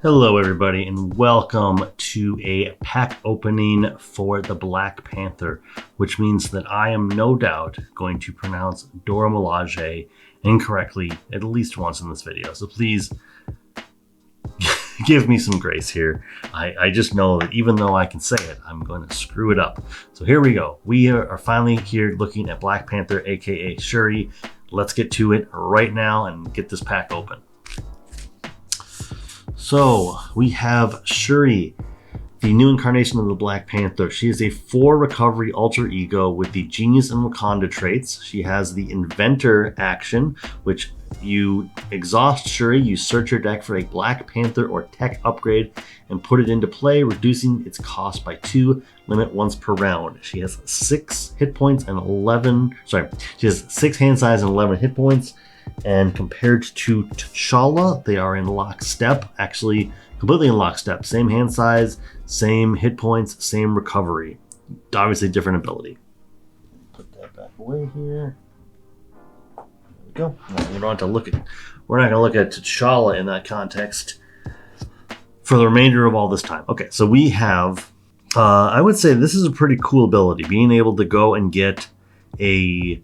Hello everybody and welcome to a pack opening for the Black Panther, which means that I am no doubt going to pronounce Dora Milaje incorrectly at least once in this video. So please give me some grace here. I just know that even though I can say it, I'm going to screw it up. So here we go. We are finally here looking at Black Panther, aka Shuri. Let's get to it right now and get this pack open. So we have Shuri, the new incarnation of the Black Panther. She is a 4 recovery alter ego with the Genius and Wakanda traits. She has the Inventor action, which you exhaust Shuri, you search your deck for a Black Panther or tech upgrade and put it into play, reducing its cost by 2, limit once per round. She has 6 hit points and she has 6 hand size and 11 hit points. And compared to T'Challa, they are in lockstep, actually completely in lockstep. Same hand size, same hit points, same recovery. Obviously different ability. Put that back away here. There we go. No, we don't have to look at, we're not going to look at T'Challa in that context for the remainder of all this time. Okay, so we have, I would say this is a pretty cool ability, being able to go and get a...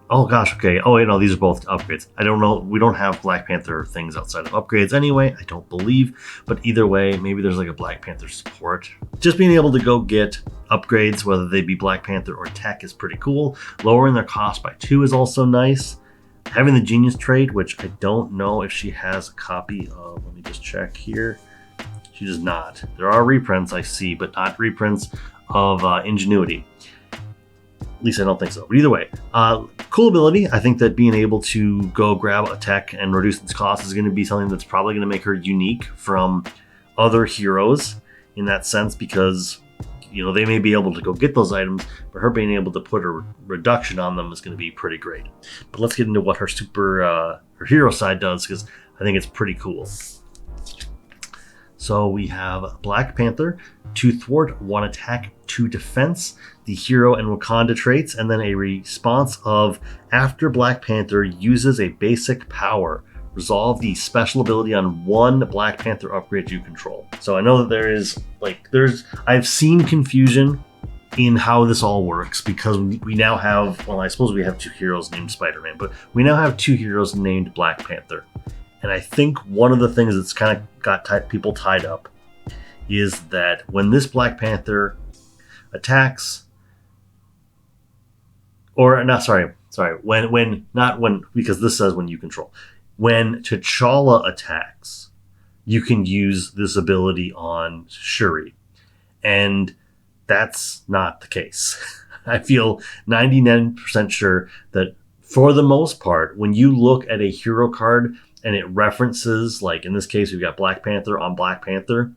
Oh gosh, okay. Oh wait, no, these are both upgrades. I don't know. We don't have Black Panther things outside of upgrades anyway, I don't believe. But either way, maybe there's like a Black Panther support. Just being able to go get upgrades, whether they be Black Panther or tech, is pretty cool. Lowering their cost by 2 is also nice. Having the Genius trait, which I don't know if she has a copy of. Let me just check here. She does not. There are reprints I see, but not reprints of Ingenuity. At least I don't think so. But either way, cool ability. I think that being able to go grab a tech and reduce its cost is going to be something that's probably going to make her unique from other heroes in that sense, because they may be able to go get those items, but her being able to put a reduction on them is going to be pretty great. But let's get into what her her hero side does, because I think it's pretty cool. So we have Black Panther, 2 thwart, 1 attack, 2 defense, the hero and Wakanda traits, and then a response of after Black Panther uses a basic power, resolve the special ability on 1 Black Panther upgrade you control. So I know that I've seen confusion in how this all works, because we now have, well, I suppose we have 2 heroes named Spider-Man, but we now have 2 heroes named Black Panther. And I think one of the things that's kind of got people tied up is that when this Black Panther attacks, or not, because this says when you control. When T'Challa attacks, you can use this ability on Shuri. And that's not the case. I feel 99% sure that for the most part, when you look at a hero card and it references, like in this case, we've got Black Panther on Black Panther,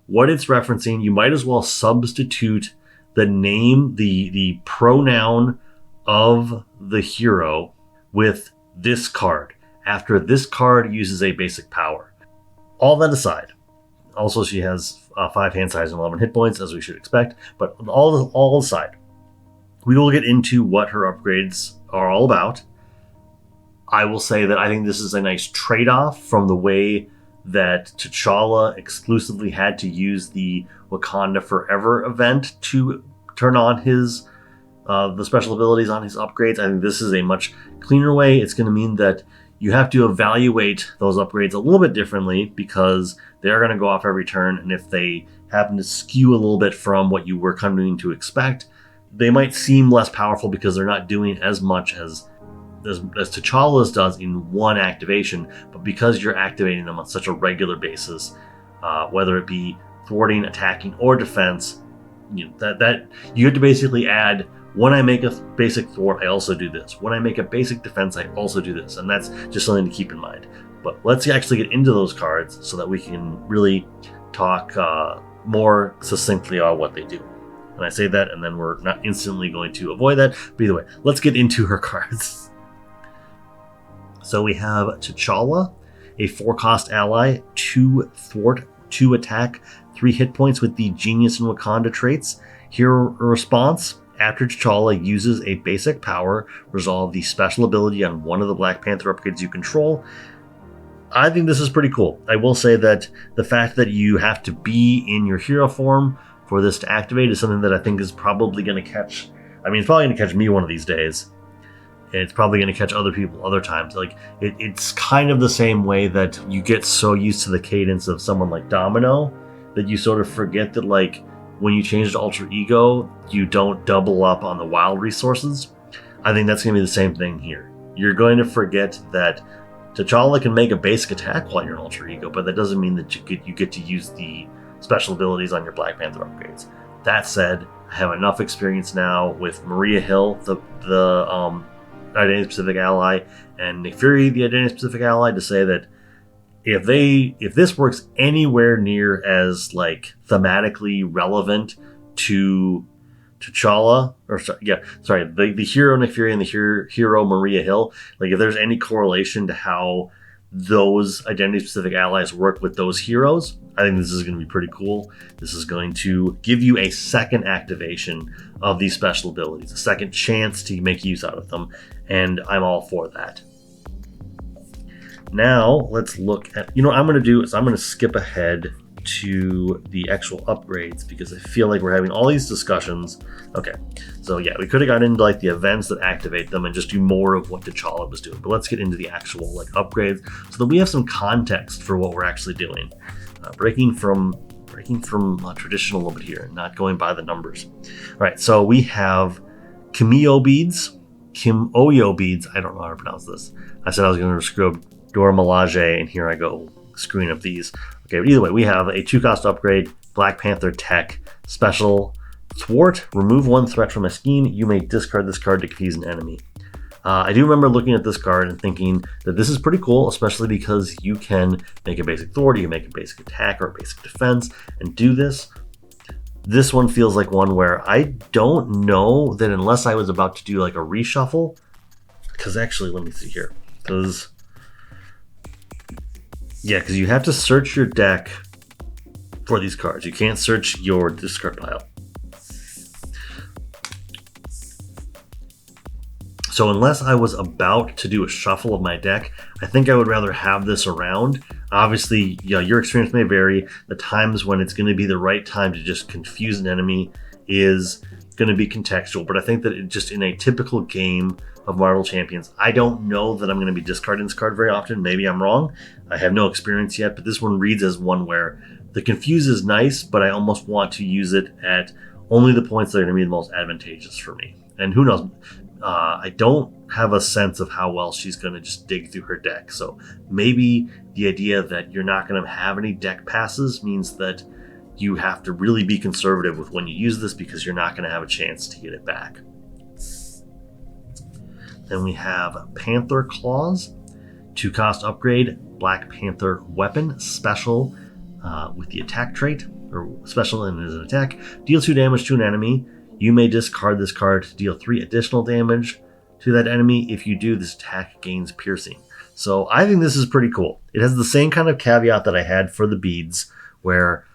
what it's referencing, you might as well substitute the name, the pronoun of the hero with this card after this card uses a basic power. All that aside, also she has 5 hand size and 11 hit points, as we should expect, but all aside, we will get into what her upgrades are all about. I will say that I think this is a nice trade-off from the way that T'Challa exclusively had to use the Wakanda Forever event to turn on his the special abilities on his upgrades. I think this is a much cleaner way. It's going to mean that you have to evaluate those upgrades a little bit differently, because they're going to go off every turn, and if they happen to skew a little bit from what you were coming to expect, they might seem less powerful because they're not doing as much as T'Challa's does in one activation, but because you're activating them on such a regular basis, whether it be thwarting, attacking, or defense, that you have to basically add, when I make a basic thwart, I also do this. When I make a basic defense, I also do this, and that's just something to keep in mind. But let's actually get into those cards so that we can really talk more succinctly on what they do. And I say that, and then we're not instantly going to avoid that. But either way, let's get into her cards. So we have T'Challa, a 4-cost ally, 2 thwart, 2 attack, 3 hit points with the Genius and Wakanda traits. Hero response: after T'Challa uses a basic power, resolve the special ability on 1 of the Black Panther upgrades you control. I think this is pretty cool. I will say that the fact that you have to be in your hero form for this to activate is something that I think is probably going to catch. I mean, it's probably going to catch me one of these days. It's probably going to catch other people other times. Like it's kind of the same way that you get so used to the cadence of someone like Domino that you sort of forget that, like, when you change to Ultra Ego, you don't double up on the wild resources. I think that's going to be the same thing here. You're going to forget that T'Challa can make a basic attack while you're in Ultra Ego, but that doesn't mean that you get to use the special abilities on your Black Panther upgrades. That said, I have enough experience now with Maria Hill, the Identity-Specific Ally, and Nick Fury, the Identity-Specific Ally, to say that if this works anywhere near as, like, thematically relevant to T'Challa, the hero Nick Fury and the hero Maria Hill, like, if there's any correlation to how those Identity-Specific Allies work with those heroes, I think this is going to be pretty cool. This is going to give you a second activation of these special abilities, a second chance to make use out of them, and I'm all for that. Now, let's look at, what I'm going to do is I'm going to skip ahead to the actual upgrades because I feel like we're having all these discussions. Okay, so yeah, we could have got into, like, the events that activate them and just do more of what T'Challa was doing, but let's get into the actual, like, upgrades so that we have some context for what we're actually doing. Breaking from tradition a little bit here, not going by the numbers. All right, so we have Kimoyo beads. I don't know how to pronounce this. I said I was going to screw up Dora Milaje, and here I go screwing up these. Okay, but either way, we have a 2-cost upgrade, Black Panther tech, special, thwart, remove 1 threat from a scheme. You may discard this card to confuse an enemy. I do remember looking at this card and thinking that this is pretty cool, especially because you can make a basic thwart, you can make a basic attack or a basic defense, and do this. This one feels like one where I don't know that unless I was about to do, like, a reshuffle, because actually, let me see here, because you have to search your deck for these cards. You can't search your discard pile. So unless I was about to do a shuffle of my deck, I think I would rather have this around. Obviously, your experience may vary. The times when it's going to be the right time to just confuse an enemy is going to be contextual. But I think that just in a typical game of Marvel Champions, I don't know that I'm going to be discarding this card very often. Maybe I'm wrong. I have no experience yet, but this one reads as one where the confuse is nice, but I almost want to use it at only the points that are going to be the most advantageous for me. And who knows? I don't have a sense of how well she's going to just dig through her deck. So maybe the idea that you're not going to have any deck passes means that you have to really be conservative with when you use this because you're not going to have a chance to get it back. Then we have Panther Claws, 2-cost upgrade, Black Panther weapon, special with the attack trait, or special and as an attack, deal 2 damage to an enemy. You may discard this card to deal 3 additional damage to that enemy. If you do, this attack gains piercing. So I think this is pretty cool. It has the same kind of caveat that I had for the beads, where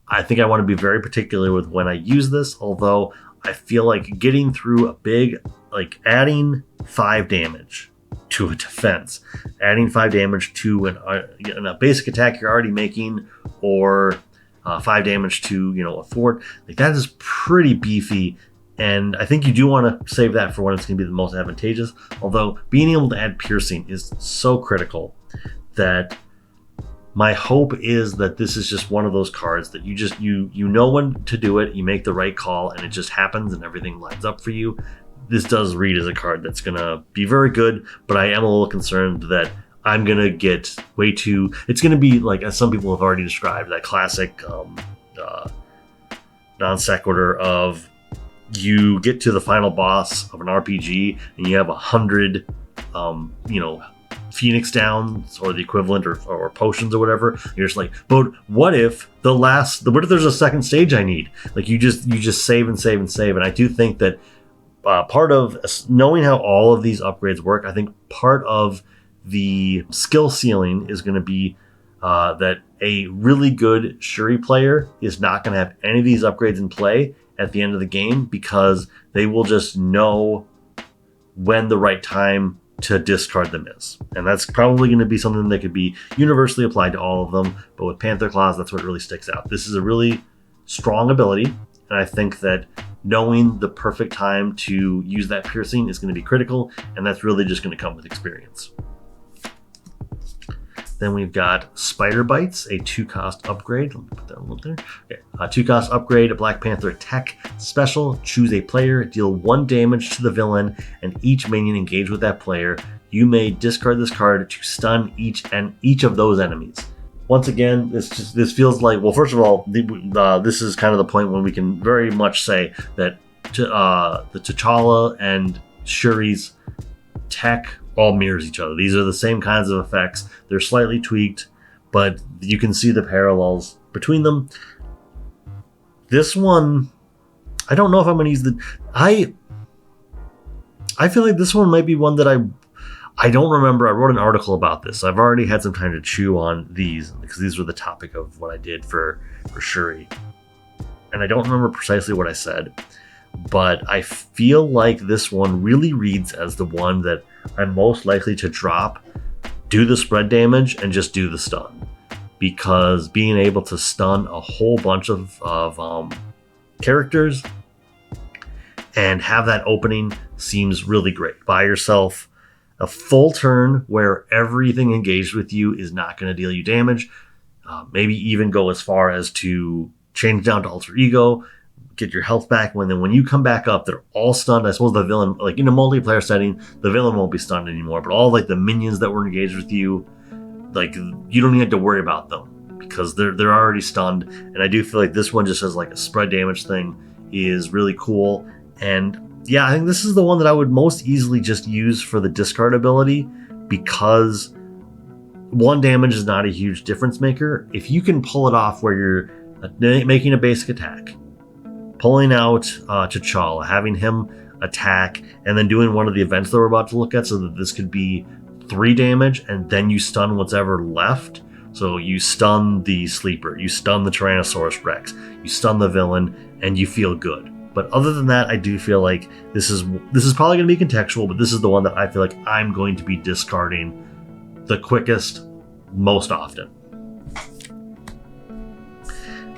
I think I want to be very particular with when I use this, although I feel like getting through a big, like adding 5 damage to a defense, adding 5 damage to a basic attack you're already making, or 5 damage to, a thwart, like that is pretty beefy. And I think you do want to save that for when it's going to be the most advantageous. Although being able to add piercing is so critical that my hope is that this is just one of those cards that you know when to do it, you make the right call, and it just happens and everything lines up for you. This does read as a card that's going to be very good, but I am a little concerned that I'm going to get way too... It's going to be, like, as some people have already described, that classic non sequitur of you get to the final boss of an RPG and you have 100, Phoenix Downs or the equivalent or potions or whatever. You're just like, but what if what if there's a second stage I need? Like, you just save and save and save. And I do think that part of knowing how all of these upgrades work, I think part of the skill ceiling is going to be that a really good Shuri player is not going to have any of these upgrades in play at the end of the game, because they will just know when the right time to discard the miss. And that's probably going to be something that could be universally applied to all of them. But with Panther Claws, that's what really sticks out. This is a really strong ability. And I think that knowing the perfect time to use that piercing is going to be critical. And that's really just going to come with experience. Then we've got Spider Bites, a 2-cost upgrade. Let me put that a little there. Okay. A 2-cost upgrade, a Black Panther attack special. Choose a player, deal 1 damage to the villain, and each minion engaged with that player. You may discard this card to stun each of those enemies. Once again, this feels like, well, first of all, this is kind of the point when we can very much say that the T'Challa and Shuri's tech all mirrors each other. These are the same kinds of effects. They're slightly tweaked, but you can see the parallels between them. This one, I don't know if I'm going to use I feel like this one might be one that I don't remember. I wrote an article about this. I've already had some time to chew on these because these were the topic of what I did for Shuri. And I don't remember precisely what I said, but I feel like this one really reads as the one that I'm most likely to drop, do the spread damage, and just do the stun. Because being able to stun a whole bunch of characters and have that opening seems really great. Buy yourself a full turn where everything engaged with you is not going to deal you damage. Maybe even go as far as to change down to Alter Ego, get your health back. When you come back up, they're all stunned. I suppose the villain, like in a multiplayer setting, the villain won't be stunned anymore, but all like the minions that were engaged with you, like you don't even have to worry about them because they're already stunned. And I do feel like this one just as like a spread damage thing is really cool. And yeah, I think this is the one that I would most easily just use for the discard ability because 1 damage is not a huge difference maker. If you can pull it off where you're making a basic attack, pulling out T'Challa, having him attack, and then doing one of the events that we're about to look at so that this could be 3 damage, and then you stun what's ever left. So you stun the Sleeper, you stun the Tyrannosaurus Rex, you stun the villain, and you feel good. But other than that, I do feel like this is probably going to be contextual, but this is the one that I feel like I'm going to be discarding the quickest, most often.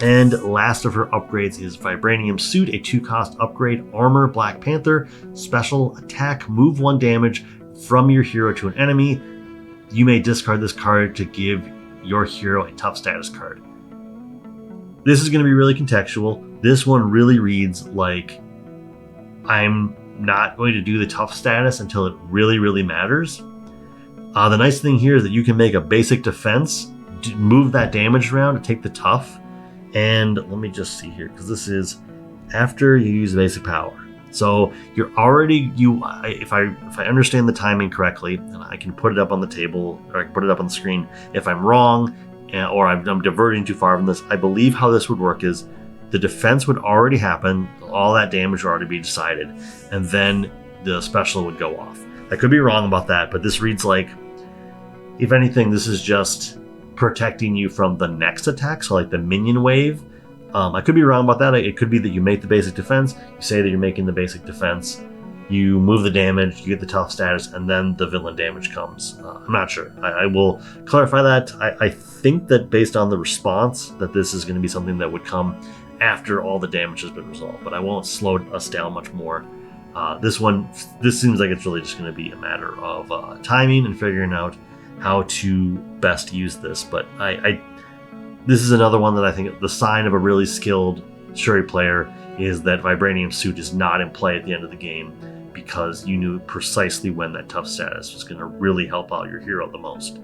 And last of her upgrades is Vibranium Suit, a 2-cost upgrade, Armor, Black Panther, Special Attack, move 1 damage from your hero to an enemy. You may discard this card to give your hero a tough status card. This is going to be really contextual. This one really reads like I'm not going to do the tough status until it really, really matters. The nice thing here is that you can make a basic defense, move that damage around to take the tough. And let me just see here, because this is after you use basic power. So you're already, if I understand the timing correctly, and I can put it up on the table, or I can put it up on the screen. If I'm wrong, or I'm diverting too far from this, I believe how this would work is the defense would already happen, all that damage would already be decided, and then the special would go off. I could be wrong about that, but this reads like, if anything, this is just protecting you from the next attack, so like the minion wave. I could be wrong about that. It could be that you make the basic defense, you say that you're making the basic defense, you move the damage, you get the tough status, and then the villain damage comes. I'm not sure. I will clarify that. I think that based on the response, that this is going to be something that would come after all the damage has been resolved, but I won't slow us down much more. This seems like it's really just going to be a matter of timing and figuring out how to best use this. But this is another one that I think the sign of a really skilled Shuri player is that Vibranium Suit is not in play at the end of the game, because you knew precisely when that tough status was going to really help out your hero the most.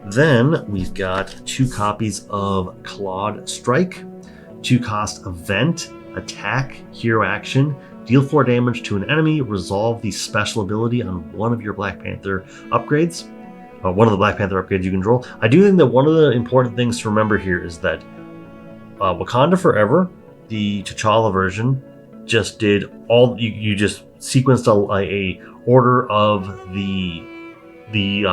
Then we've got 2 copies of Clawed Strike, 2-cost event, attack, hero action, deal 4 damage to an enemy, resolve the special ability on one of your Black Panther upgrades, one of the Black Panther upgrades you control. I do think that one of the important things to remember here is that Wakanda Forever, the T'Challa version, just did all, you just sequenced a order of the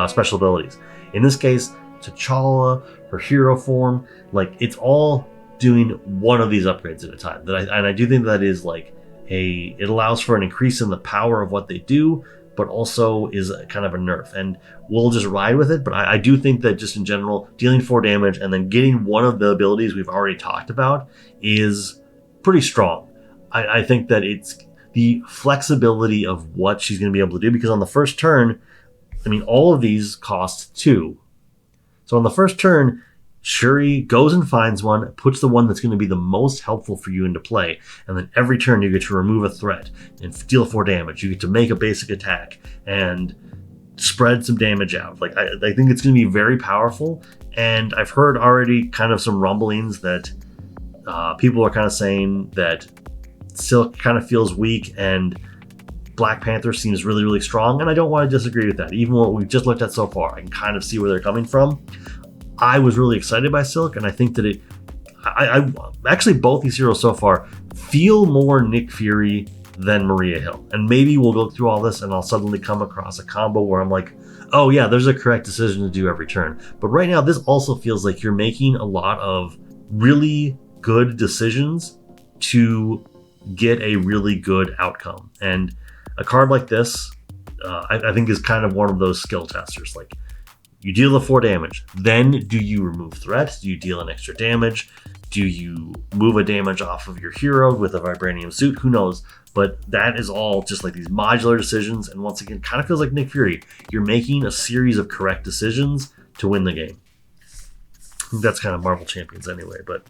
special abilities. In this case, T'Challa, her hero form, like it's all doing one of these upgrades at a time. And I do think that is like it allows for an increase in the power of what they do, but also is kind of a nerf. And we'll just ride with it. But I do think that just in general, dealing 4 damage and then getting one of the abilities we've already talked about is pretty strong. I think that it's the flexibility of what she's going to be able to do, because on the first turn, I mean, all of these cost 2. So on the first turn, Shuri goes and finds one, puts the one that's going to be the most helpful for you into play, and then every turn you get to remove a threat and deal 4 damage. You get to make a basic attack and spread some damage out. Like, I think it's going to be very powerful, and I've heard already kind of some rumblings that people are kind of saying that Silk kind of feels weak and Black Panther seems really, really strong, and I don't want to disagree with that. Even what we've just looked at so far, I can kind of see where they're coming from. I was really excited by Silk, and I think that I actually, both these heroes so far feel more Nick Fury than Maria Hill. And maybe we'll go through all this and I'll suddenly come across a combo where I'm like, oh yeah, there's a correct decision to do every turn. But right now, this also feels like you're making a lot of really good decisions to get a really good outcome. And a card like this, I think is kind of one of those skill testers. Like, you deal the 4 damage. Then do you remove threats? Do you deal an extra damage? Do you move a damage off of your hero with a vibranium suit? Who knows? But that is all just like these modular decisions. And once again, kind of feels like Nick Fury. You're making a series of correct decisions to win the game. That's kind of Marvel Champions anyway, but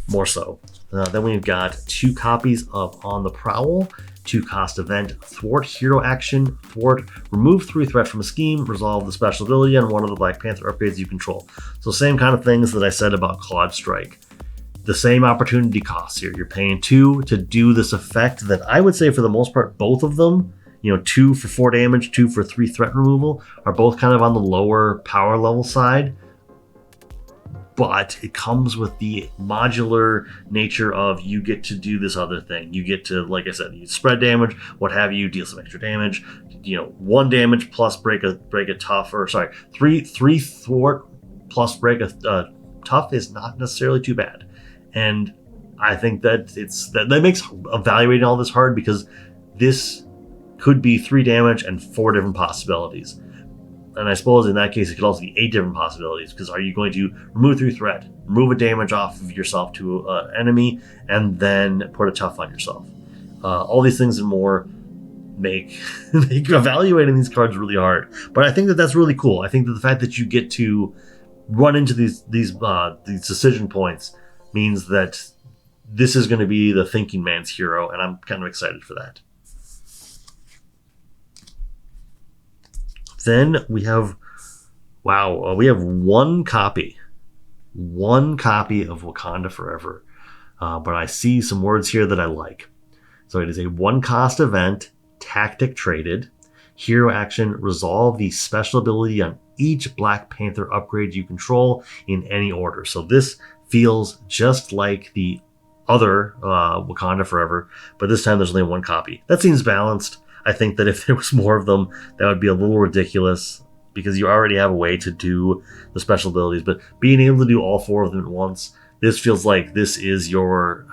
more so. Then we've got 2 copies of On the Prowl, 2-cost event, thwart hero action, thwart, remove 3 threat from a scheme, resolve the special ability on one of the Black Panther upgrades you control. So same kind of things that I said about Claude Strike. The same opportunity costs here. You're paying 2 to do this effect that I would say for the most part, both of them, 2 for 4 damage, 2 for 3 threat removal, are both kind of on the lower power level side. But it comes with the modular nature of you get to do this other thing. You get to, like I said, you spread damage, what have you, deal some extra damage. 1 damage plus break a tough, or sorry, 3 thwart plus break a tough is not necessarily too bad. And I think that that makes evaluating all this hard, because this could be 3 damage and 4 different possibilities. And I suppose in that case, it could also be 8 different possibilities, because are you going to remove 3 threat, remove a damage off of yourself to an enemy, and then put a tough on yourself? All these things and more make evaluating these cards really hard. But I think that that's really cool. I think that the fact that you get to run into these decision points means that this is going to be the thinking man's hero, and I'm kind of excited for that. Then we have, we have one copy of Wakanda Forever. But I see some words here that I like. So it is a 1-cost event, tactic traded, hero action, resolve the special ability on each Black Panther upgrade you control in any order. So this feels just like the other Wakanda Forever, but this time there's only 1 copy. That seems balanced. I think that if there was more of them, that would be a little ridiculous, because you already have a way to do the special abilities. But being able to do all 4 of them at once, this feels like this is your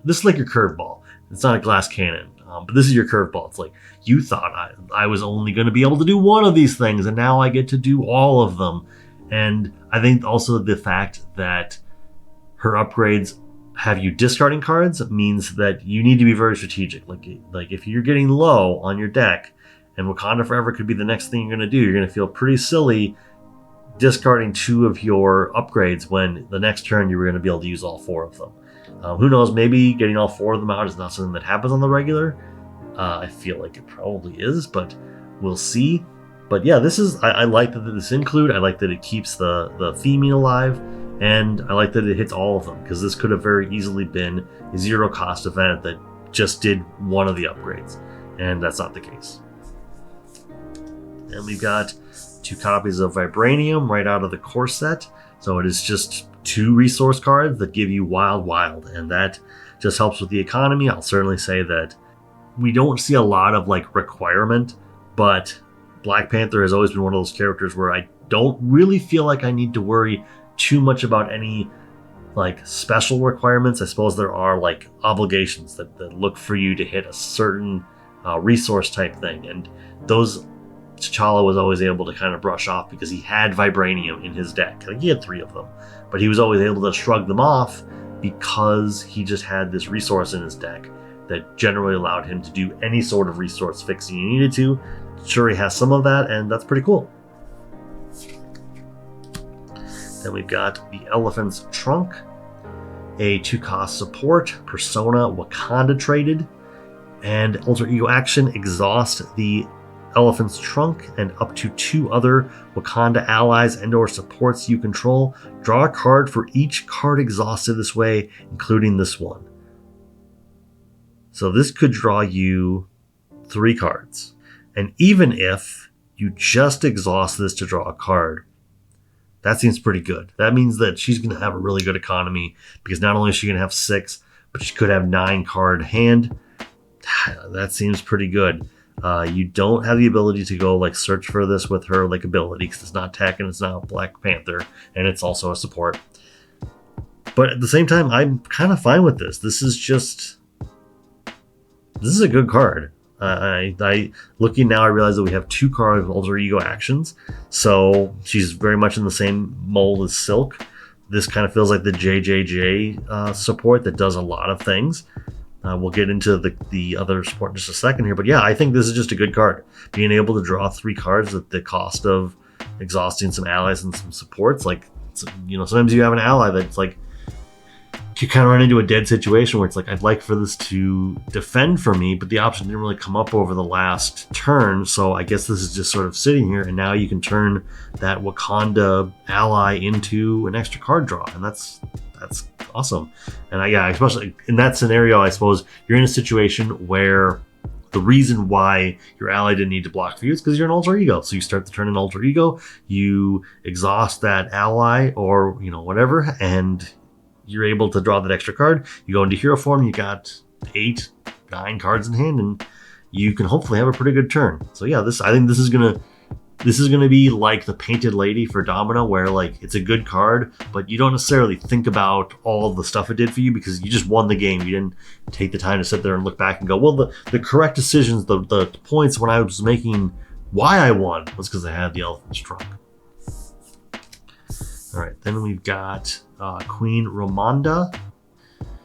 this is like your curveball. It's not a glass cannon, but this is your curveball. It's like, you thought I was only going to be able to do one of these things, and now I get to do all of them. And I think also the fact that her upgrades have you discarding cards means that you need to be very strategic. Like if you're getting low on your deck, and Wakanda Forever could be the next thing you're going to do, you're going to feel pretty silly discarding 2 of your upgrades when the next turn you were going to be able to use all 4 of them. Who knows, maybe getting all 4 of them out is not something that happens on the regular. I feel like it probably is, but we'll see. But yeah, I like that this include. I like that it keeps the theming alive. And I like that it hits all of them, because this could have very easily been a 0-cost event that just did one of the upgrades. And that's not the case. And we've got 2 copies of Vibranium right out of the core set. So it is just 2 resource cards that give you Wild. And that just helps with the economy. I'll certainly say that we don't see a lot of requirement, but Black Panther has always been one of those characters where I don't really feel like I need to worry too much about any special requirements. I suppose there are obligations that look for you to hit a certain resource type thing. And those T'Challa was always able to kind of brush off because he had vibranium in his deck. Like, he had 3 of them, but he was always able to shrug them off because he just had this resource in his deck that generally allowed him to do any sort of resource fixing he needed to. Shuri has some of that, and that's pretty cool. Then we've got the Elephant's Trunk, a 2-cost support, Persona Wakanda traded, and alter ego action, exhaust the Elephant's Trunk and up to 2 other Wakanda allies and or supports you control. Draw a card for each card exhausted this way, including this one. So this could draw you 3 cards. And even if you just exhaust this to draw a card, that seems pretty good. That means that she's going to have a really good economy, because not only is she going to have 6, but she could have 9 card hand. That seems pretty good. You don't have the ability to go like search for this with her like ability, because it's not tech and it's not Black Panther, and it's also a support. But at the same time, I'm kind of fine with this. This is a good card. I looking now, I realize that we have 2 cards with alter ego actions, so she's very much in the same mold as Silk. This kind of feels like the JJJ support that does a lot of things. We'll get into the other support in just a second here, but yeah, I think this is just a good card. Being able to draw 3 cards at the cost of exhausting some allies and some supports, like, you know, sometimes you have an ally that's like, you kind of run into a dead situation where it's like, I'd like for this to defend for me, but the option didn't really come up over the last turn, so I guess this is just sort of sitting here, and now you can turn that Wakanda ally into an extra card draw, and that's awesome. And especially in that scenario, I suppose you're in a situation where the reason why your ally didn't need to block for you is because you're an alter ego. So you start the turn in alter ego, you exhaust that ally or, you know, whatever, and you're able to draw that extra card. You go into hero form, you got 8, 9 cards in hand, and you can hopefully have a pretty good turn. So yeah, I think this is gonna be like the Painted Lady for Domino, where like it's a good card, but you don't necessarily think about all the stuff it did for you because you just won the game. You didn't take the time to sit there and look back and go, well, the correct decisions, the points when I was making why I won was because I had the Elephant's Trunk. All right, then we've got Queen Ramonda.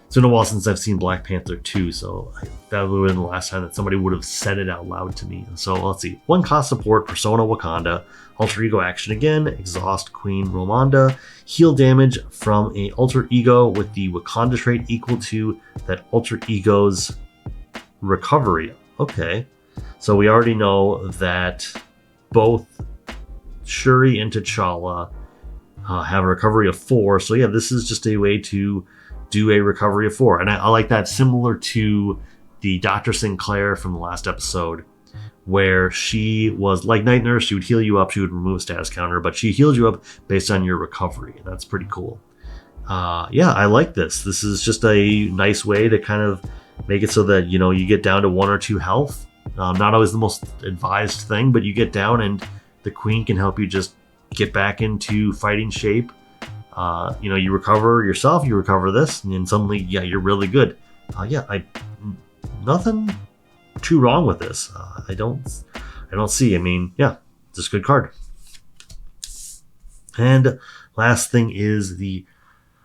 It's been a while since I've seen Black Panther 2, so that would have been the last time that somebody would have said it out loud to me. So let's see. 1-cost support, Persona Wakanda, alter ego action again, exhaust Queen Ramonda, heal damage from a alter ego with the Wakanda trait equal to that alter ego's recovery. Okay, so we already know that both Shuri and T'Challa have a recovery of 4. So yeah, this is just a way to do a recovery of 4. And I like that, similar to the Dr. Sinclair from the last episode, where she was like Night Nurse. She would heal you up, she would remove a status counter, but she healed you up based on your recovery. And that's pretty cool. Yeah, I like this. This is just a nice way to kind of make it so that, you know, you get down to 1 or 2 health. Not always the most advised thing, but you get down and the Queen can help you just get back into fighting shape. You know, you recover yourself, you recover this, and then suddenly, yeah, you're really good. Nothing too wrong with this. I don't see. I mean, yeah, just a good card. And last thing is the,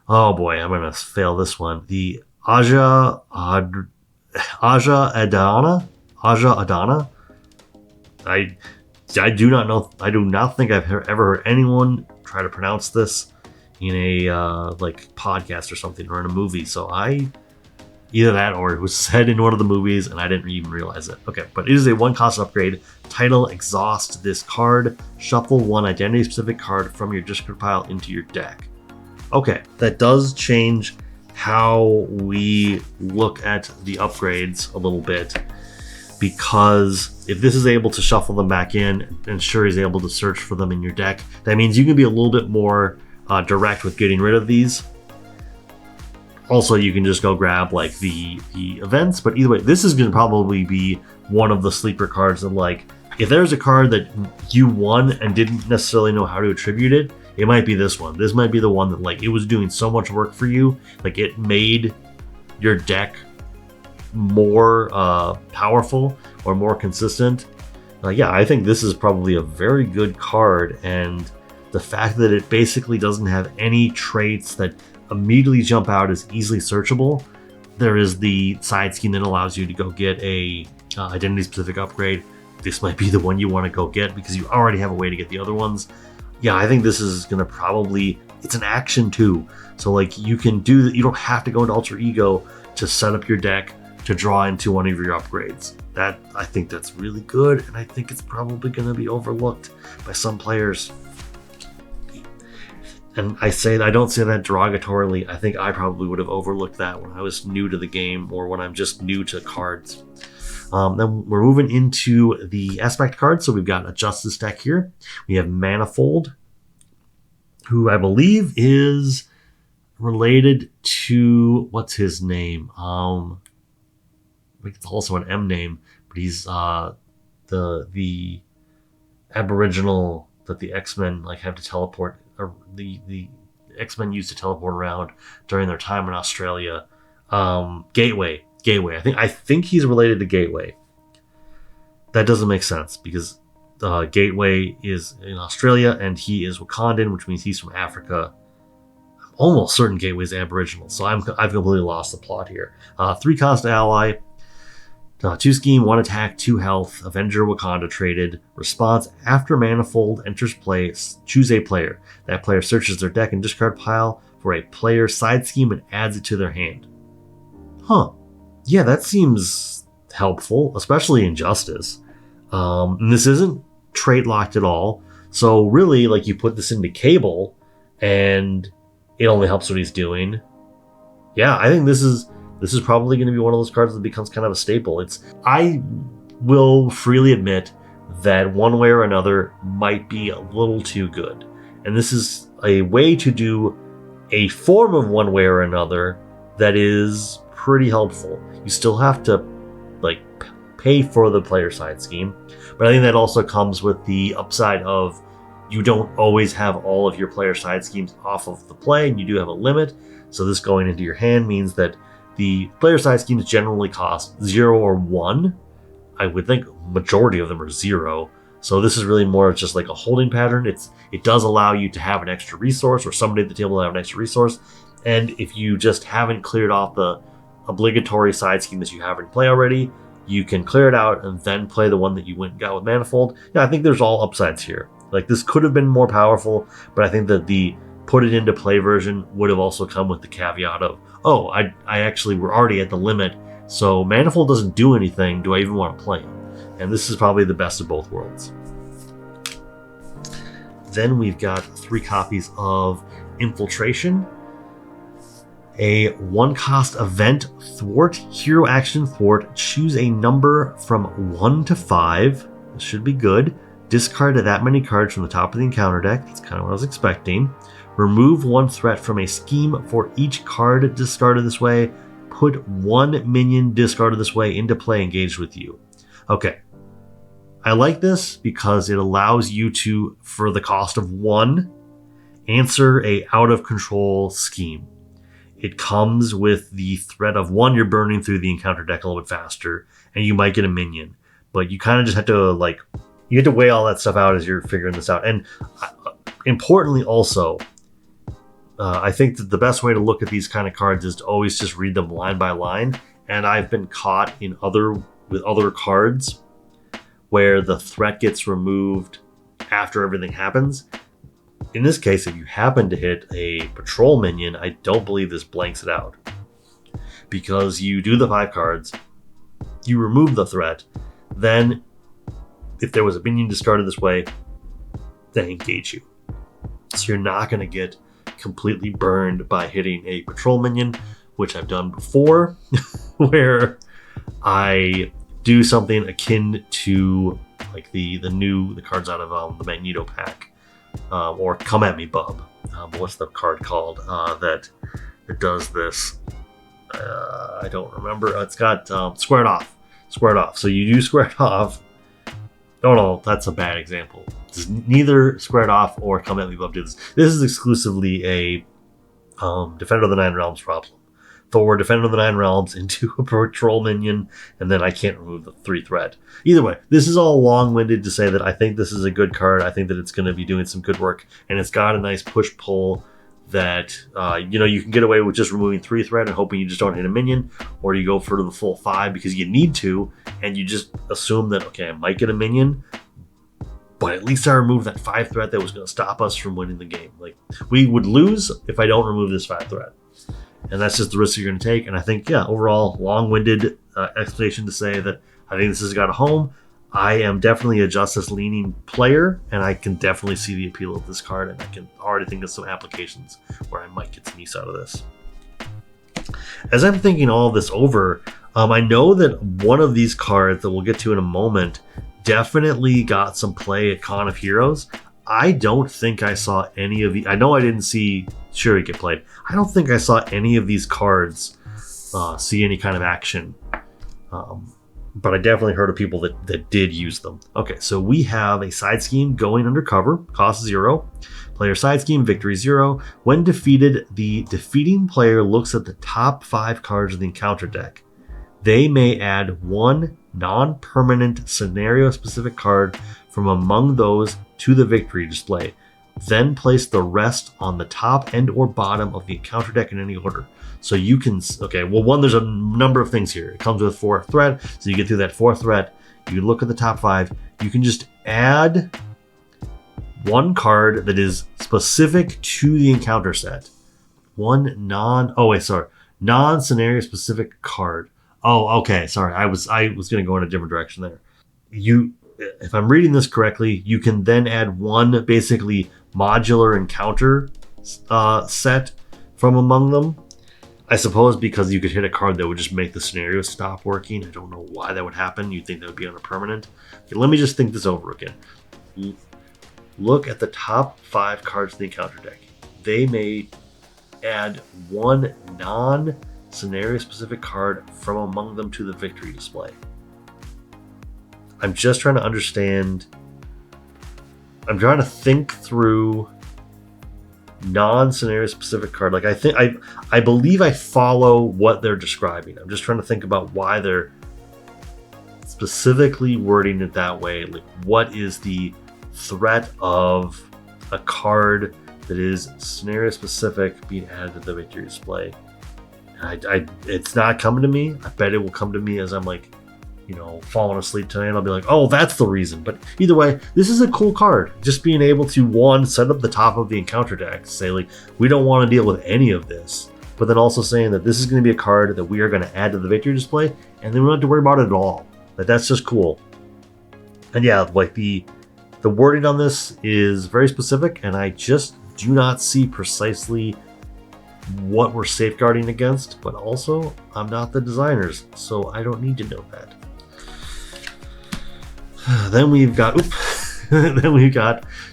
oh boy, I'm gonna fail this one. The Aja Adana. I do not know. I do not think I've ever heard anyone try to pronounce this in a like podcast or something, or in a movie. So either that or it was said in one of the movies and I didn't even realize it. Okay, but it is a 1-cost upgrade. Title: exhaust this card. Shuffle 1 identity specific card from your discard pile into your deck. Okay, that does change how we look at the upgrades a little bit, because if this is able to shuffle them back in and Shuri is able to search for them in your deck, that means you can be a little bit more direct with getting rid of these. Also, you can just go grab like the events, but either way, this is going to probably be one of the sleeper cards that, like, if there's a card that you won and didn't necessarily know how to attribute it, it might be this one. This might be the one that, like, it was doing so much work for you, like it made your deck more powerful or more consistent, yeah, I think this is probably a very good card. And the fact that it basically doesn't have any traits that immediately jump out as easily searchable. There is the side scheme that allows you to go get a identity specific upgrade. This might be the one you want to go get because you already have a way to get the other ones. Yeah, I think this is going to probably, it's an action too. So like you can do that. You don't have to go into Alter Ego to set up your deck to draw into one of your upgrades. That, I think that's really good. And I think it's probably going to be overlooked by some players. And I don't say that derogatorily. I think I probably would have overlooked that when I was new to the game or when I'm just new to cards. Then we're moving into the aspect cards. So we've got a Justice deck here. We have Manifold, who I believe is related to, what's his name? It's also an M name, but he's the Aboriginal that the X-Men like have to teleport. Or the X-Men used to teleport around during their time in Australia. Gateway. I think he's related to Gateway. That doesn't make sense because Gateway is in Australia and he is Wakandan, which means he's from Africa. I'm almost certain Gateway's Aboriginal, so I've completely lost the plot here. 3-cost ally. 2 scheme, 1 attack, 2 health, Avenger Wakanda traded. Response, after Manifold enters play, choose a player. That player searches their deck and discard pile for a player side scheme and adds it to their hand. Huh. Yeah, that seems helpful, especially in Justice. And this isn't trait locked at all. So really, like, you put this into Cable and it only helps what he's doing. Yeah, I think this is probably going to be one of those cards that becomes kind of a staple. I will freely admit that one way or another might be a little too good. And this is a way to do a form of one way or another that is pretty helpful. You still have to like pay for the player side scheme, but I think that also comes with the upside of you don't always have all of your player side schemes off of the play, and you do have a limit. So this going into your hand means that the player side schemes generally cost 0 or 1. I would think majority of them are 0. So this is really more just like a holding pattern. It does allow you to have an extra resource, or somebody at the table to have an extra resource. And if you just haven't cleared off the obligatory side scheme that you have in play already, you can clear it out and then play the one that you went and got with Manifold. Yeah, I think there's all upsides here. Like, this could have been more powerful, but I think that the put it into play version would have also come with the caveat of, oh, I actually were already at the limit, so Manifold doesn't do anything. Do I even want to play him? And this is probably the best of both worlds. Then we've got 3 copies of Infiltration. A 1-cost event thwart, hero action thwart. Choose a number from 1 to 5. This should be good. Discard that many cards from the top of the encounter deck. That's kind of what I was expecting. Remove 1 threat from a scheme for each card discarded this way. Put 1 minion discarded this way into play engaged with you. Okay. I like this because it allows you to, for the cost of 1, answer a out of control scheme. It comes with the threat of 1, you're burning through the encounter deck a little bit faster, and you might get a minion. But you kind of just have to, like, you have to weigh all that stuff out as you're figuring this out. And importantly also, I think that the best way to look at these kind of cards is to always just read them line by line. And I've been caught with other cards where the threat gets removed after everything happens. In this case, if you happen to hit a patrol minion, I don't believe this blanks it out. Because you do the 5 cards, you remove the threat, then if there was a minion discarded this way, they engage you. So you're not going to get completely burned by hitting a patrol minion, which I've done before, where I do something akin to like the cards out of the Magneto pack, or Come At Me Bub. What's the card called that does this? I don't remember. It's got Squared Off. So you do Squared Off. Oh no, that's a bad example. Neither Squared Off or Come At Me Bub do this. This is exclusively a Defender of the Nine Realms problem. Thor, Defender of the Nine Realms, into a patrol minion, and then I can't remove the 3 threat. Either way, this is all long-winded to say that I think this is a good card. I think that it's going to be doing some good work, and it's got a nice push-pull that, you can get away with just removing 3 threat and hoping you just don't hit a minion, or you go for the full 5 because you need to, and you just assume that, okay, I might get a minion, but at least I removed that 5 threat that was going to stop us from winning the game. Like, we would lose if I don't remove this 5 threat. And that's just the risk you're going to take. And I think, overall, long-winded explanation to say that I think this has got a home. I am definitely a Justice-leaning player, and I can definitely see the appeal of this card, and I can already think of some applications where I might get some use out of this. As I'm thinking all of this over, I know that one of these cards that we'll get to in a moment definitely got some play at Con of Heroes. I don't think I saw any of the... I know I didn't see Shuri get played. I don't think I saw any of these cards see any kind of action. But I definitely heard of people that did use them. Okay, so we have a side scheme, Going Undercover, cost 0. Player side scheme, victory 0. When defeated, the defeating player looks at the top 5 cards of the encounter deck. They may add 1 non-permanent scenario-specific card from among those to the victory display. Then place the rest on the top and or bottom of the encounter deck in any order. So you can, there's a number of things here. It comes with 4 threat, so you get through that 4 threat. You look at the top 5. You can just add 1 card that is specific to the encounter set. Non-scenario specific card. Oh, okay. Sorry, I was going to go in a different direction there. If I'm reading this correctly, you can then add 1 basically modular encounter set from among them. I suppose because you could hit a card that would just make the scenario stop working. I don't know why that would happen. You'd think that would be on a permanent. Okay, let me just think this over again. Look at the top 5 cards of the encounter deck. They may add 1 non-scenario specific card from among them to the victory display. I'm just trying to understand. I'm trying to think through non-scenario specific card. Like, I believe I follow what they're describing. I'm just trying to think about why they're specifically wording it that way. Like, what is the threat of a card that is scenario specific being added to the victory display? It's not coming to me. I bet it will come to me as I'm like, falling asleep tonight, and I'll be like, oh, that's the reason. But either way, this is a cool card. Just being able to, 1, set up the top of the encounter deck, say, like, we don't want to deal with any of this, but then also saying that this is going to be a card that we are going to add to the victory display, and then we don't have to worry about it at all. That's just cool. And yeah, like, the wording on this is very specific, and I just do not see precisely what we're safeguarding against, but also, I'm not the designers, so I don't need to know that. Then we've got